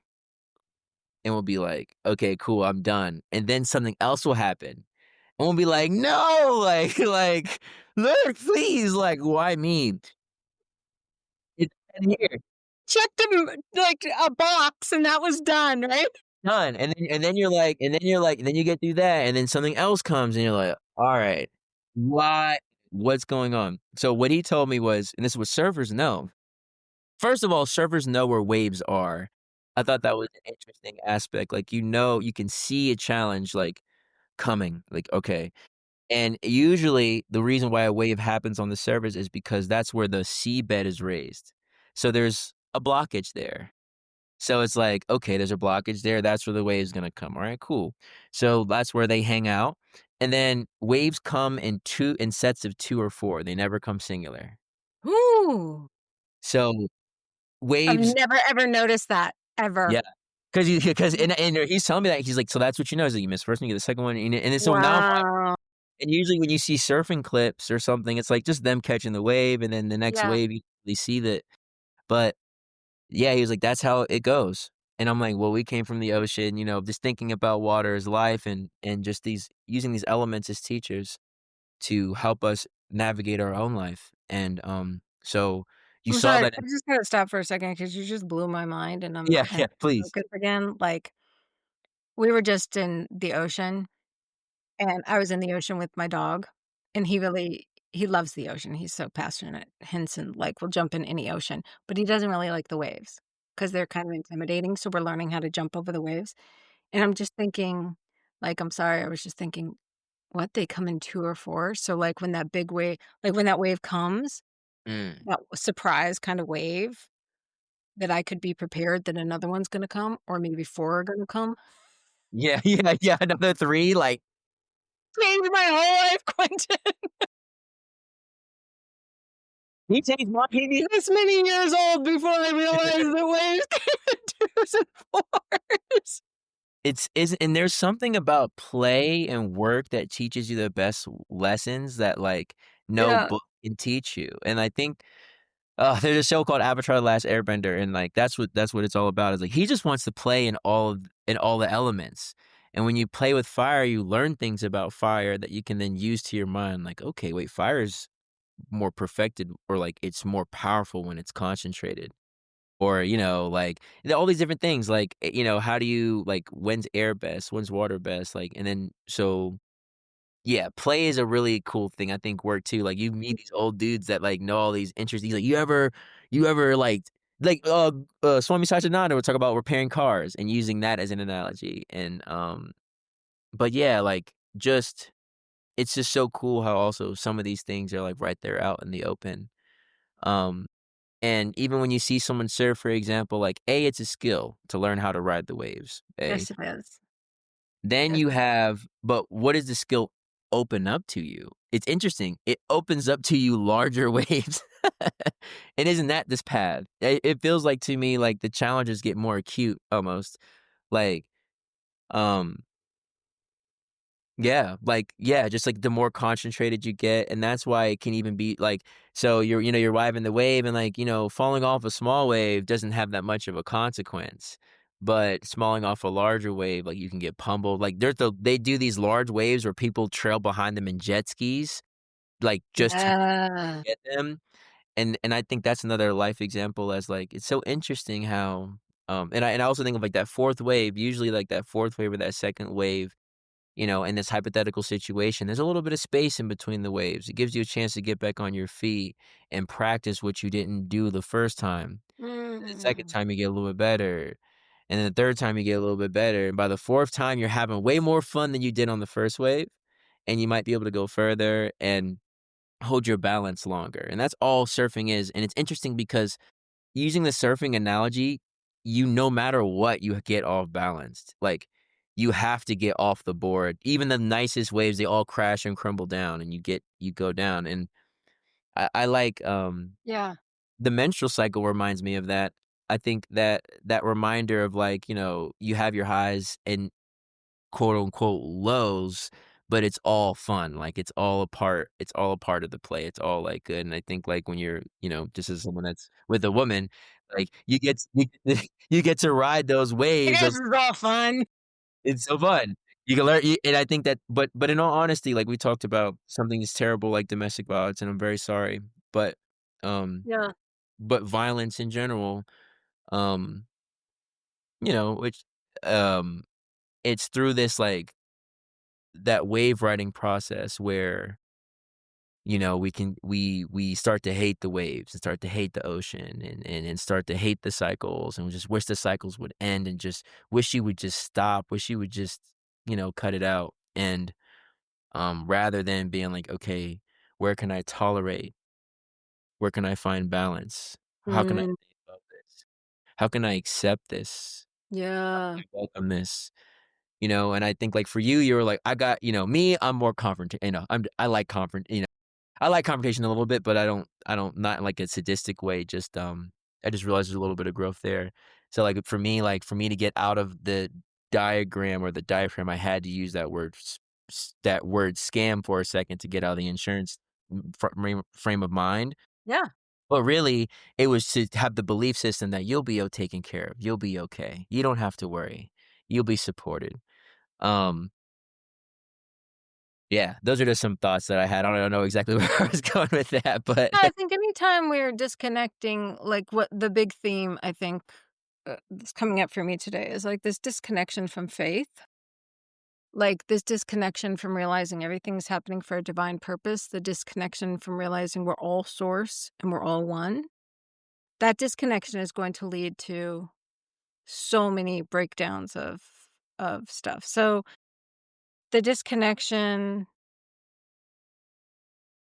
and we'll be like, "Okay, cool, I'm done," and then something else will happen, and we'll be like, "No!" "Look, please, like, why me?" It's in here. Checked him like a box and that was done, right? Done, and then you get through that, and then something else comes, and you're like, "Alright, why what's going on?" So what he told me was, and this is what surfers know. First of all, surfers know where waves are. I thought that was an interesting aspect, like, you can see a challenge, like, coming, like, okay, and usually, the reason why a wave happens on the surface is because that's where the seabed is raised. So there's a blockage there. So it's like, okay, there's a blockage there. That's where the wave's gonna come. All right, cool. So that's where they hang out. And then waves come in sets of 2 or 4. They never come singular. Ooh. So I've waves never ever noticed that, ever. yeah. Because and he's telling me that, he's like, "So that's what you know, is that you miss first one, you get the second one," and then so now Wow. and usually when you see surfing clips or something, it's like just them catching the wave, and then the next Yeah. wave, you really see that but yeah, he was like, "That's how it goes." And I'm like, "Well, we came from the ocean," just thinking about water as life and just these using these elements as teachers to help us navigate our own life. And, so you I'm saw sorry, that I just gotta stop for a second because you just blew my mind and yeah, I yeah, have to please. focus again. Like, we were just in the ocean, and I was in the ocean with my dog, and he loves the ocean. He's so passionate, hence and, like, will jump in any ocean, but he doesn't really like the waves because 'cause they're kind of intimidating, so we're learning how to jump over the waves, and I'm just thinking, like, I'm sorry, I was just thinking, what, they come in 2 or 4? So, like, when that big wave like, when that wave comes, Mm. that surprise kind of wave, that I could be prepared that another one's gonna come or maybe 4 are gonna come. Yeah, yeah, yeah, another 3, like, Changed my whole life, Quentin. "He changed my opinion." This many years old before I realized the waves came in 2s and 4s. It's is and there's something about play and work that teaches you the best lessons that, like, no Yeah. book can teach you, and I think there's a show called Avatar: The Last Airbender, and, like, that's what it's all about, is, like, he just wants to play in all the elements, and when you play with fire, you learn things about fire that you can then use to your mind, like, "Okay, wait, fire is more perfected," or, like, "It's more powerful when it's concentrated." Or, like, all these different things, like, how do you like, when's air best? When's water best? Like, and then so yeah, play is a really cool thing, I think work too, like, you meet these old dudes that, like, know all these interesting like, you ever, Swami Sachinanda would talk about repairing cars and using that as an analogy, and, but yeah, like, just it's just so cool how also some of these things are, like, right there out in the open. Um, and even when you see someone surf, for example, like, A, it's a skill to learn how to ride the waves, A. Yes, it is. Then Yes. you have but what does the skill open up to you? It's interesting. It opens up to you larger waves. And isn't that this path? It feels like to me like the challenges get more acute almost. Like, um, yeah, like, yeah, just like the more concentrated you get, and that's why it can even be like so you're riding the wave and like, falling off a small wave doesn't have that much of a consequence. But falling off a larger wave, like you can get pummeled. Like they do these large waves where people trail behind them in jet skis, like just to Yeah. get them. And I think that's another life example as like it's so interesting how and I also think of like that fourth wave, usually like that fourth wave or that second wave in this hypothetical situation, there's a little bit of space in between the waves. It gives you a chance to get back on your feet and practice what you didn't do the first time. The second Mm. time, you get a little bit better. And then the third time, you get a little bit better. And by the fourth time, you're having way more fun than you did on the first wave. And you might be able to go further and hold your balance longer. And that's all surfing is. And it's interesting because using the surfing analogy, no matter what, you get off balanced. Like, you have to get off the board. Even the nicest waves, they all crash and crumble down, and you go down. And I like, Yeah. the menstrual cycle reminds me of that. I think that reminder of, like, you have your highs and quote unquote lows, but it's all fun. Like it's all a part of the play. It's all like good. And I think like when you're, just as someone that's with a woman, like you get to ride those I waves. guess Those it's all fun. it's so fun. You can learn, and I think that, but in all honesty, like we talked about something is terrible like domestic violence, and I'm very sorry, but um, Yeah. but violence in general, um, which um, it's through this like that wave riding process where we start to hate the waves and start to hate the ocean and start to hate the cycles and we just wish the cycles would end and just wish you would just stop, wish you would just cut it out. And rather than being like, okay, where can I tolerate, where can I find balance, how can I Mm. stay above this, how can I accept this, Yeah. I welcome this. And I think like for you, you're like, I got, me, I'm more confront, I like I like confrontation a little bit, but I don't not in like a sadistic way, just, I just realized there's a little bit of growth there. So, like, for me to get out of the diagram or the diaphragm, I had to use that word scam for a second to get out of the insurance frame of mind. Yeah. But really, it was to have the belief system that you'll be taken care of, you'll be okay, you don't have to worry, you'll be supported. Um Yeah, those are just some thoughts that I had. I don't know exactly where I was going with that, but I think anytime we're disconnecting, like what the big theme I think that's coming up for me today is like this disconnection from faith, like this disconnection from realizing everything's happening for a divine purpose, the disconnection from realizing we're all source and we're all one. That disconnection is going to lead to so many breakdowns of stuff. So the disconnection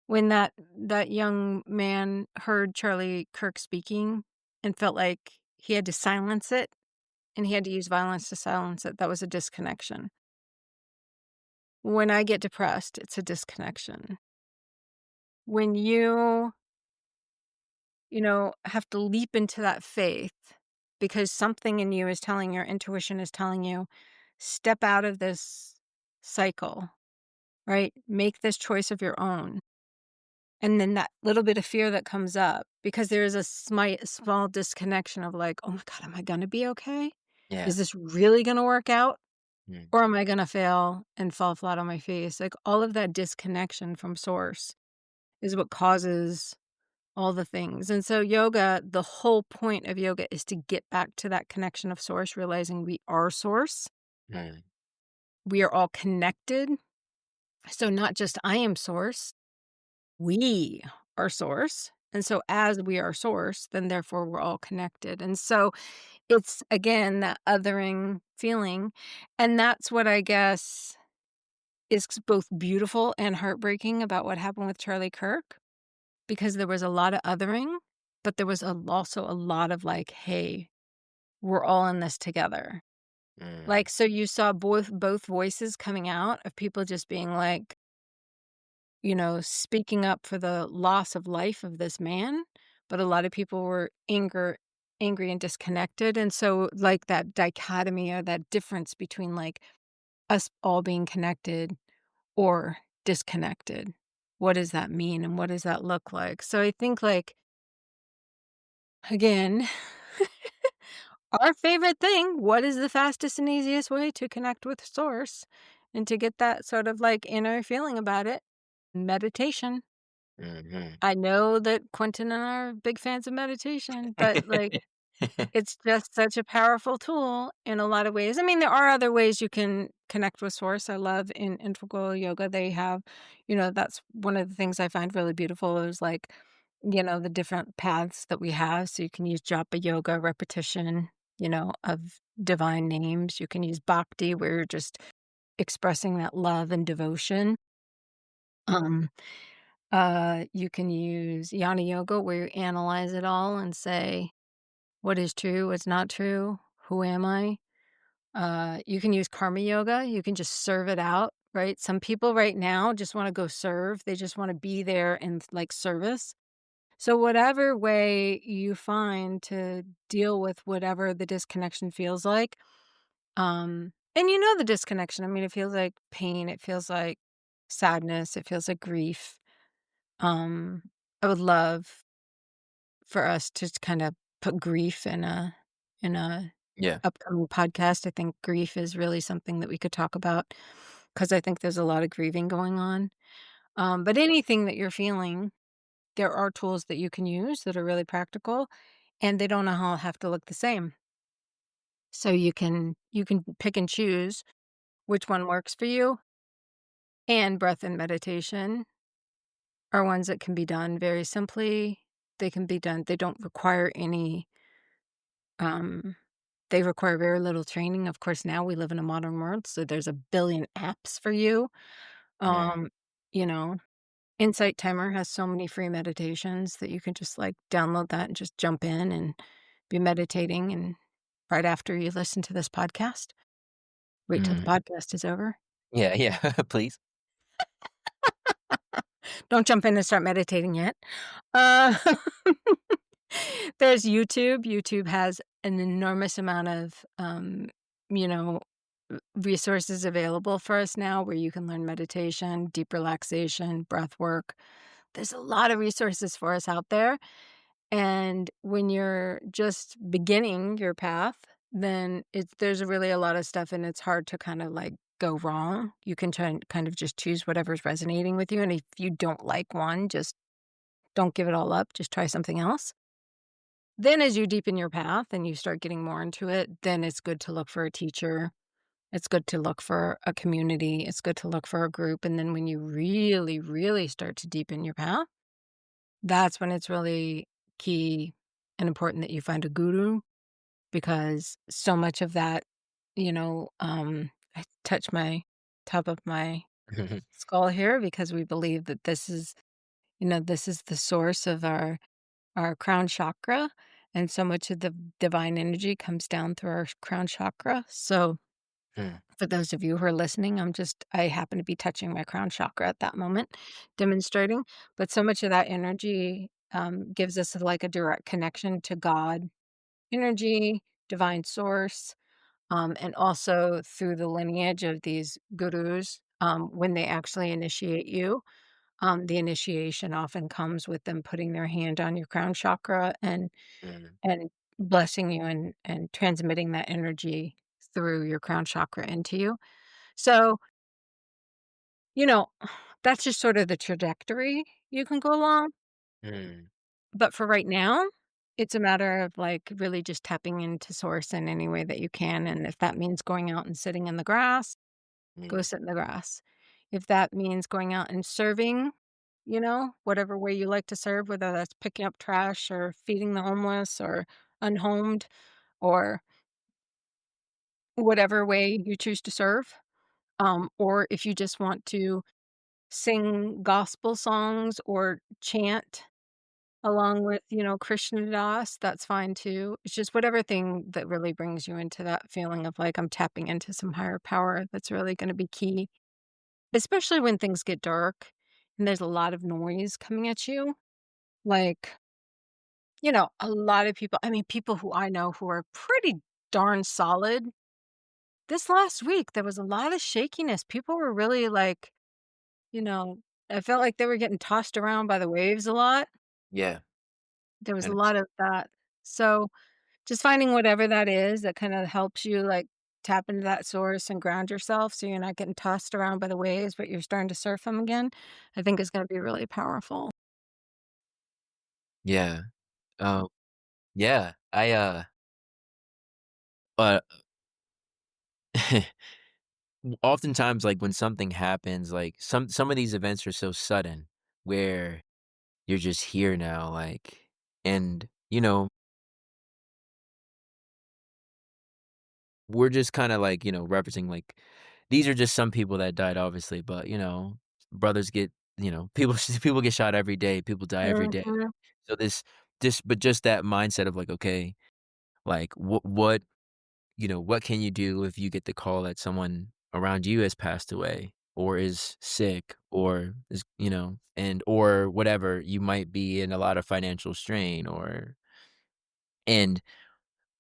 when that young man heard Charlie Kirk speaking and felt like he had to silence it, and he had to use violence to silence it, that was a disconnection. When I get depressed, it's a disconnection. When have to leap into that faith because something in you is telling your intuition is telling you, "Step out of this cycle," right? "Make this choice of your own." And then that little bit of fear that comes up because there is a small disconnection of like, "Oh my god, am I gonna be okay? yeah. Is this really gonna work out? Mm, Or am I gonna fail and fall flat on my face?" Like, all of that disconnection from source is what causes all the things. And so yoga, the whole point of yoga is to get back to that connection of source, realizing we are source. mm, We are all connected. So not just I am source, we are source. And so as we are source, then therefore we're all connected. And so it's again that othering feeling. And that's what I guess is both beautiful and heartbreaking about what happened with Charlie Kirk, because there was a lot of othering, but there was also a lot of like, "Hey, we're all in this together." Mm, Like, so you saw both voices coming out of people just being like, speaking up for the loss of life of this man, but a lot of people were angry and disconnected, and so, like, that dichotomy or that difference between, like, us all being connected or disconnected. What does that mean, and what does that look like? So I think, like, again, our favorite thing, what is the fastest and easiest way to connect with source and to get that sort of, like, inner feeling about it? Meditation. mhm. I know that Quentin and I are big fans of meditation, but, like, it's just such a powerful tool in a lot of ways. I mean, there are other ways you can connect with source. I love in integral yoga, they have, that's one of the things I find really beautiful is like, the different paths that we have. So you can use japa yoga, repetition, of divine names. You can use bhakti, where you're just expressing that love and devotion. Um, you can use yana yoga, where you analyze it all and say, what is true? What's not true? Who am I? You can use karma yoga. You can just serve it out, right? Some people right now just want to go serve. They just want to be there in like service. So whatever way you find to deal with whatever the disconnection feels like, and the disconnection. I mean, it feels like pain. It feels like sadness. It feels like grief. Um, I would love for us to kind of put grief in a Yeah. upcoming podcast. I think grief is really something that we could talk about because I think there's a lot of grieving going on. But anything that you're feeling, there are tools that you can use that are really practical, and they don't all have to look the same. So you can pick and choose which one works for you. And breath and meditation are ones that can be done very simply. They can be done. They don't require any Um, they require very little training. Of course, now we live in a modern world, so there's a billion apps for you. Mm, Um, you know, Insight Timer has so many free meditations that you can just like download that and just jump in and be meditating and right after you listen to this podcast. Wait till the mm. podcast is over. Yeah, yeah, please. Don't jump in and start meditating yet. Uh, there's YouTube. YouTube has an enormous amount of, you know, resources available for us now where you can learn meditation, deep relaxation, breath work. There's a lot of resources for us out there. And when you're just beginning your path, then there's really a lot of stuff and it's hard to kind of like go wrong. You can try and kind of just choose whatever's resonating with you. And if you don't like one, just don't give it all up. Just try something else. Then as you deepen your path and you start getting more into it, then it's good to look for a teacher. It's good to look for a community. It's good to look for a group. And then when you really, really start to deepen your path, that's when it's really key and important that you find a guru because so much of that, I touch my top of my skull here because we believe that this is the source of our crown chakra. And so much of the divine energy comes down through our crown chakra. So Mm, for those of you who are listening, I happen to be touching my crown chakra at that moment, demonstrating. But so much of that energy gives us like a direct connection to God energy, divine source, and also through the lineage of these gurus. When they actually initiate you, the initiation often comes with them putting their hand on your crown chakra mm, and blessing you and transmitting that energy through your crown chakra into you. So, you know, that's just sort of the trajectory you can go along. mm, But for right now, it's a matter of like really just tapping into source in any way that you can. And if that means going out and sitting in the grass, go mm, sit in the grass. If that means going out and serving, whatever way you like to serve, whether that's picking up trash or feeding the homeless or unhomed or whatever way you choose to serve, or if you just want to sing gospel songs or chant along with, Krishna Das, that's fine too. It's just whatever thing that really brings you into that feeling of like I'm tapping into some higher power that's really going to be key, especially when things get dark and there's a lot of noise coming at you. Like, a lot of people, I mean, people who I know who are pretty darn solid. This last week, there was a lot of shakiness. People were really like, you know, I felt like they were getting tossed around by the waves a lot. Yeah, There was a lot 100%. of that. So, just finding whatever that is that kinda helps you, like, tap into that source and ground yourself so you're not getting tossed around by the waves, but you're starting to surf them again, I think is gonna be really powerful. Yeah. Um, yeah, uh oftentimes, like, when something happens, like, some of these events are so sudden where you're just here now, like, and, we're just kinda, like, referencing, like, these are just some people that died, obviously, but, brothers get people people get shot every day, people die every day. Mhm. So but just that mindset of, like, okay, like, what can you do if you get the call that someone around you has passed away or is sick or or whatever, you might be in a lot of financial strain and,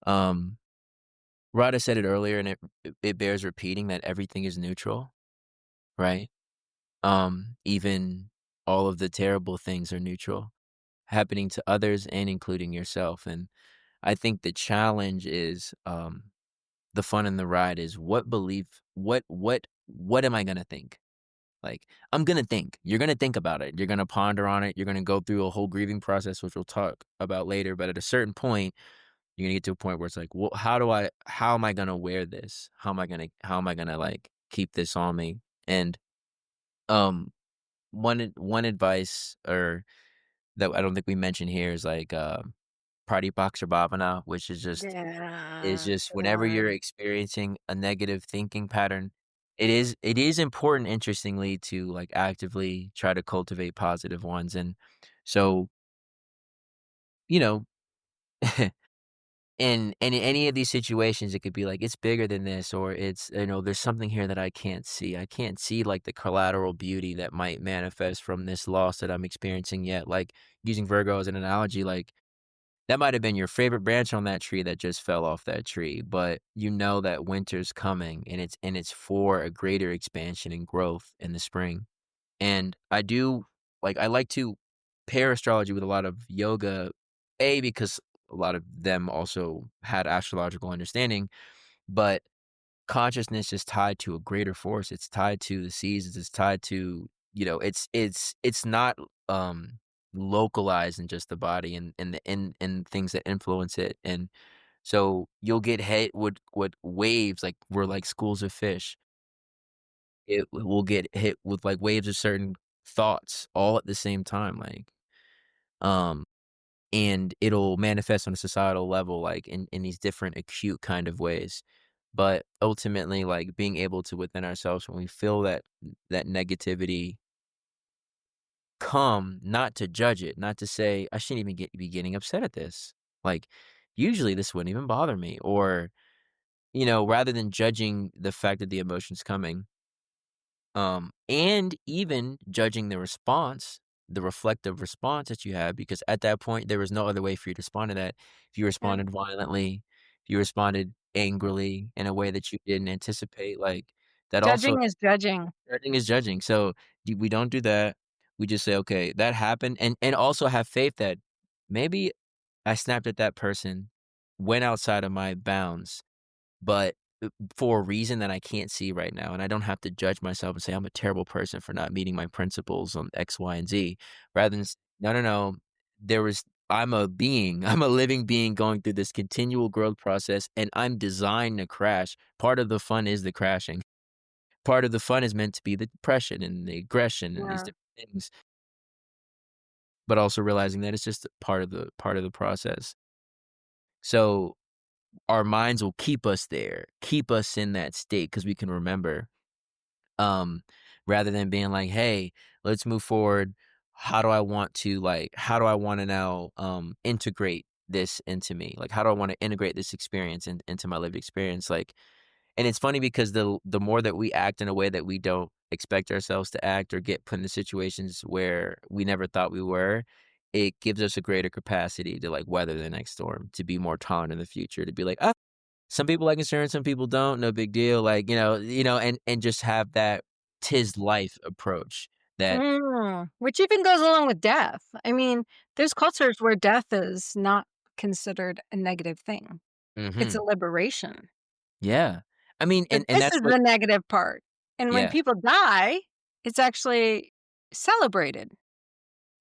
um, Rada said it earlier, and it bears repeating that everything is neutral, right? Even all of the terrible things are neutral, happening to others and including yourself, and I think the challenge is, the fun in the ride is what am I gonna think? Like, I'm gonna think. You're gonna think about it. You're gonna ponder on it. You're gonna go through a whole grieving process, which we'll talk about later, but at a certain point, you're gonna get to a point where it's like, "Well, how am I gonna wear this? How am I gonna, like, keep this on me?" And, um, one advice or that I don't think we mentioned here is, like, party boxer bhavana, which is Yeah, just good whenever you're one. experiencing a negative thinking pattern, it is important, interestingly, to, like, actively try to cultivate positive ones, and so, you know in any of these situations, it could be like, "It's bigger than this," or "There's something here that I can't see. I can't see, like, the collateral beauty that might manifest from this loss that I'm experiencing yet." Like, using Virgo as an analogy, like, that might have been your favorite branch on that tree that just fell off that tree, but you know that winter's coming, and it's for a greater expansion and growth in the spring. And I like to pair astrology with a lot of yoga, because a lot of them also had astrological understanding, but consciousness is tied to a greater force. It's tied to the seasons. It's tied to, it's not localized in just the body and things that influence it. And so you'll get hit with waves like we're like schools of fish. It will get hit with like waves of certain thoughts all at the same time, um and it'll manifest on a societal level, like, in these different acute kind of ways. But ultimately, like, being able to within ourselves when we feel that negativity come, not to judge it, not to say, "I shouldn't even be getting upset at this." Like, usually this wouldn't even bother me, or, rather than judging the fact that the emotion's coming, and even judging the response, the reflective response that you had, because at that point, there was no other way for you to respond to that. If you Yeah. responded violently, if you responded angrily in a way that you didn't anticipate, like, that also Judging is judging. judging is judging. So, we don't do that. We just say, "Okay, that happened," and also have faith that maybe I snapped at that person, went outside of my bounds, but, for a reason that I can't see right now, and I don't have to judge myself and say, "I'm a terrible person for not meeting my principles on X, Y, and Z." Rather than "No, no, no, I'm a being, I'm a living being going through this continual growth process, and I'm designed to crash." Part of the fun is the crashing. Part of the fun is meant to be the depression and the aggression and these Yeah. different things, but also realizing that it's just part of the process. So, our minds will keep us there, keep us in that state because we can remember. um, rather than being like, "Hey, let's move forward. How do I wanna now, integrate this into me? Like, how do I wanna integrate this experience into my lived experience?" Like, and it's funny because the more that we act in a way that we don't expect ourselves to act or get put into situations where we never thought we were, it gives us a greater capacity to, like, weather the next storm, to be more tolerant in the future, to be like, "Ah, some people like insurance, some people don't, no big deal," like, and just have that "'tis life" approach that Which even goes along with death. I mean, there's cultures where death is not considered a negative thing. It's a Mhm. liberation. Yeah. I mean, But and this that's is what the negative part. And when yeah. people die, it's actually celebrated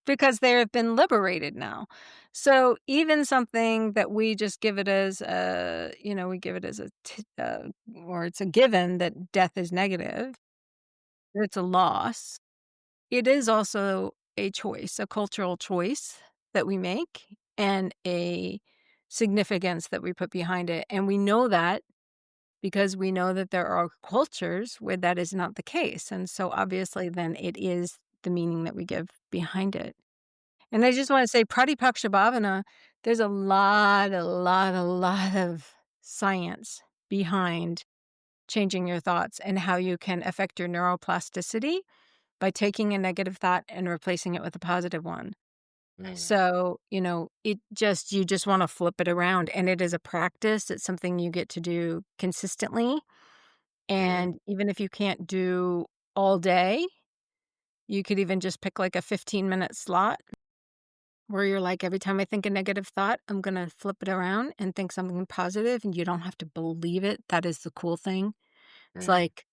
because they have been liberated now. So even something that we just give it as a, we give it as or it's a given that death is negative, it's a loss. It is also a choice, a cultural choice that we make and a significance that we put behind it. And we know that because we know that there are cultures where that is not the case. And so obviously then it is the meaning that we give behind it. And I just want to say Pratipakshabhavana, there's a lot of science behind changing your thoughts and how you can affect your neuroplasticity by taking a negative thought and replacing it with a positive one. Mm, So, you just want to flip it around and it is a practice. It's something you get to do consistently. mhm, And even if you can't do all day, you could even just pick like a 15-minute slot where you're like, every time I think a negative thought, I'm going to flip it around and think something positive, and you don't have to believe it. That is the cool thing. It's mm, like,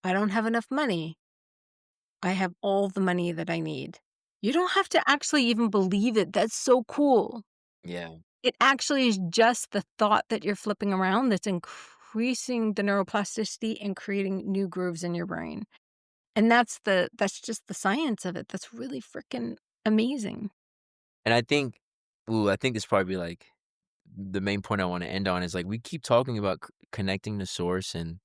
I don't have enough money. I have all the money that I need. You don't have to actually even believe it. That's so cool. yeah. It actually is just the thought that you're flipping around that's increasing the neuroplasticity and creating new grooves in your brain. And that's just the science of it. That's really freaking amazing. And I think this probably, like, the main point I wanna end on is, like, we keep talking about connecting to source, and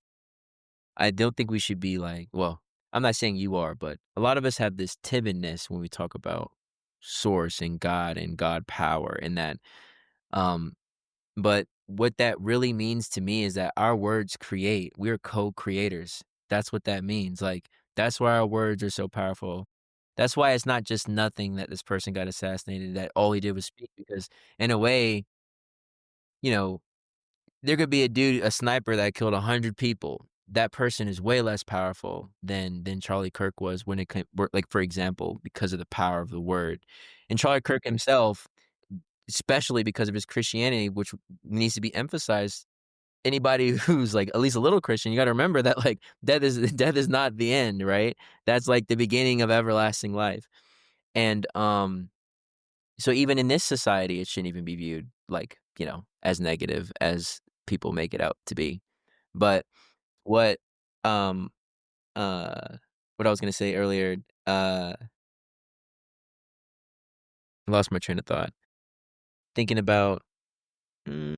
I don't think we should be like well, I'm not saying you are, but a lot of us have this timidness when we talk about source and God power and that, um, but what that really means to me is that our words create. We're co-creators. That's what that means. Like, that's why our words are so powerful. That's why it's not just nothing that this person got assassinated, that all he did was speak, because in a way, you know, there could be a sniper that killed 100 people. That person is way less powerful than Charlie Kirk was when it came, like, for example, because of the power of the word. And Charlie Kirk himself, especially because of his Christianity, which needs to be emphasized, anybody who's, like, at least a little Christian, you gotta remember that, like, death is not the end, right? That's, like, the beginning of everlasting life. And, so even in this society, it shouldn't even be viewed, like, as negative as people make it out to be. But what, um, uh, what I was gonna say earlier, I lost my train of thought. Thinking about, mm,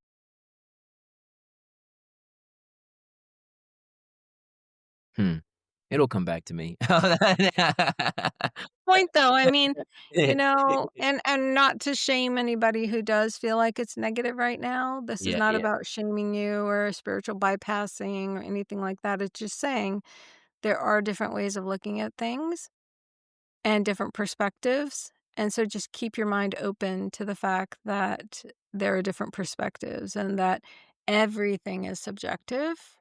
hmm, it'll come back to me. Point though, I mean, and not to shame anybody who does feel like it's negative right now. This is Yeah, not yeah, about shaming you or spiritual bypassing or anything like that. It's just saying there are different ways of looking at things and different perspectives. And so just keep your mind open to the fact that there are different perspectives and that everything is subjective,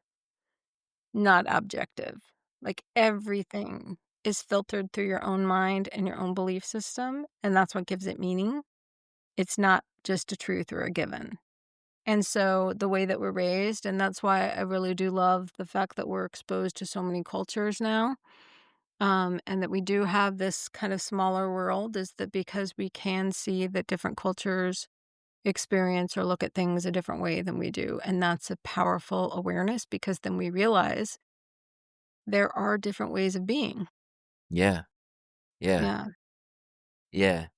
not objective. Like everything is filtered through your own mind and your own belief system. And that's what gives it meaning. It's not just a truth or a given. And so the way that we're raised, and that's why I really do love the fact that we're exposed to so many cultures now, and that we do have this kind of smaller world, is that because we can see that different cultures experience or look at things a different way than we do. And that's a powerful awareness because then we realize there are different ways of being. yeah, yeah, Yeah. yeah.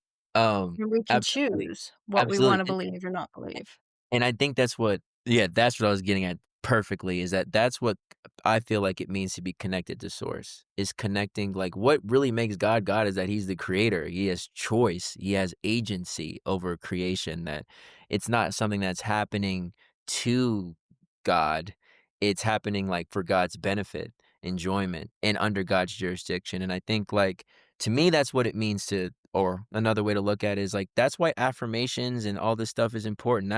And we can Absolutely, choose what we absolutely, wanna believe or not believe. and I think that's what yeah, that's what I was getting at perfectly, is that that's what I feel like it means to be connected to source. Is connecting like what really makes God God is that he's the creator. He has choice. He has agency over creation that it's not something that's happening to God. It's happening like for God's benefit, enjoyment, and under God's jurisdiction. And I think like to me that's what it means to or another way to look at it is like that's why affirmations and all this stuff is important.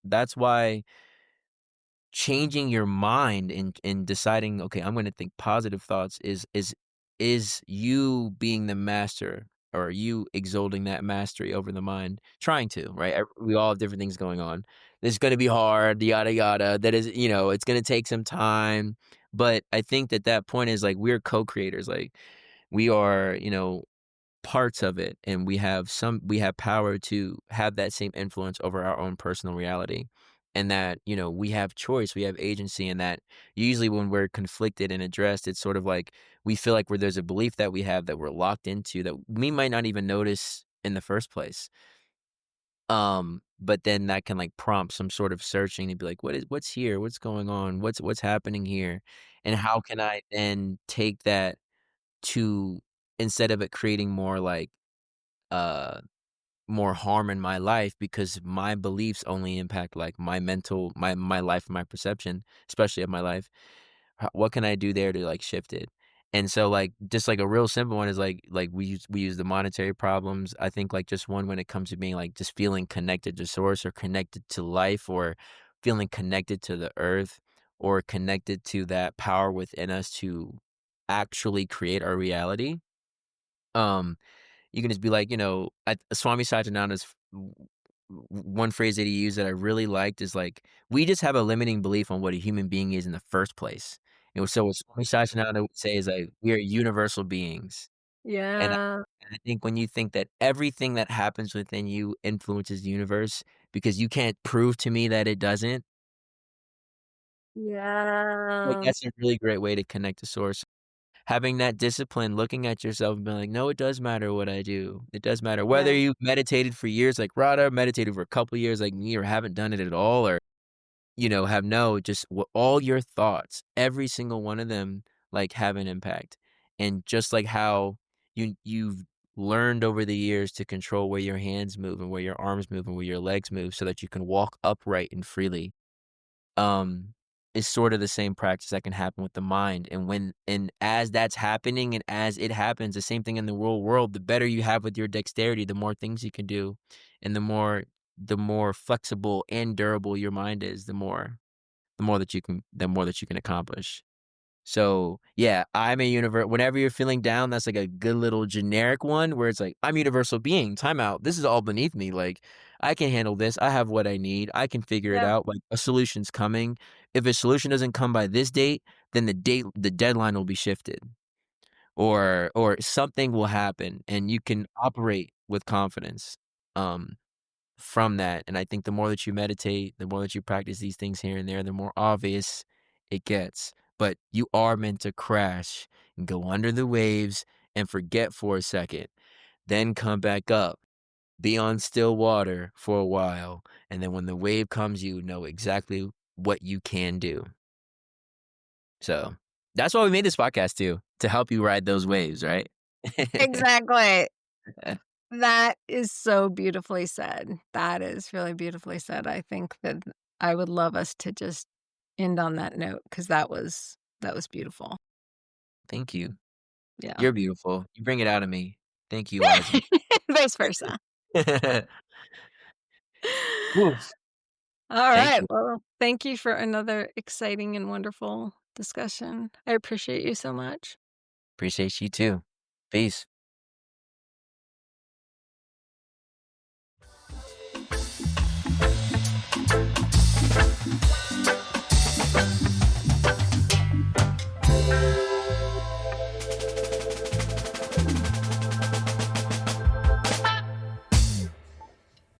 That's why changing your mind and deciding, "Okay, I'm gonna think positive thoughts," is you being the master or you exalting that mastery over the mind, trying to, right? We all have different things going on. It's gonna be hard, yada, yada. That is, it's gonna take some time, but I think that that point is, like, we're co-creators, like, we are, parts of it, and we have power to have that same influence over our own personal reality, and that, we have choice, we have agency, and that usually when we're conflicted and addressed, it's sort of like we feel like where there's a belief that we have that we're locked into that we might not even notice in the first place. But then that can, like, prompt some sort of searching to be like, what's here? What's going on? What's happening here? And how can I then take that to instead of it creating more, like, uh more harm in my life because my beliefs only impact like my life and my perception, especially of my life. What can I do there to like shift it? And so like just like a real simple one is like we use the monetary problems. I think like just one when it comes to being like just feeling connected to source or connected to life or feeling connected to the earth or connected to that power within us to actually create our reality. Um you can just be like, Swami Satyananda's one phrase that he used that I really liked is like, "We just have a limiting belief on what a human being is in the first place." So what Swami Satyananda would say is like, "We are universal beings." And I Yeah. and I think when you think that everything that happens within you influences the universe because you can't prove to me that it doesn't, like, Yeah. that's a really great way to connect to source. Having that discipline, looking at yourself and being like, "No, it does matter what I do. It does matter." Whether Yeah. you meditated for years like Radha, meditated for a couple years like me, or haven't done it at all, or, have no just all your thoughts, every single one of them, like, have an impact. And just like how you've learned over the years to control where your hands move and where your arms move and where your legs move so that you can walk upright and freely um, is sort of the same practice that can happen with the mind. And as that's happening and as it happens, the same thing in the real world, the better you have with your dexterity, the more things you can do. And the more flexible and durable your mind is, the more that you can accomplish. So, yeah, I'm a universe. Whenever you're feeling down, that's like a good little generic one where it's like, "I'm universal being, time out. This is all beneath me, like, I can handle this, I have what I need, I can figure it Yeah. out, like, a solution's coming. If a solution doesn't come by this date, then the deadline will be shifted, or something will happen, and you can operate with confidence." Um from that, and I think the more that you meditate, the more that you practice these things here and there, the more obvious it gets. But you are meant to crash and go under the waves and forget for a second, then come back up, be on still water for a while, and then when the wave comes, you know exactly what you can do. So, that's why we made this podcast too, to help you ride those waves, right? Exactly. That is so beautifully said. That is really beautifully said. I think that I would love us to just end on that note because that was beautiful. Thank you. Yeah. You're beautiful. You bring it out of me. Thank you, wise man. Vice versa. Oof. All Thank right. you. Well, thank you for another exciting and wonderful discussion. I appreciate you so much. Appreciate you too. Peace.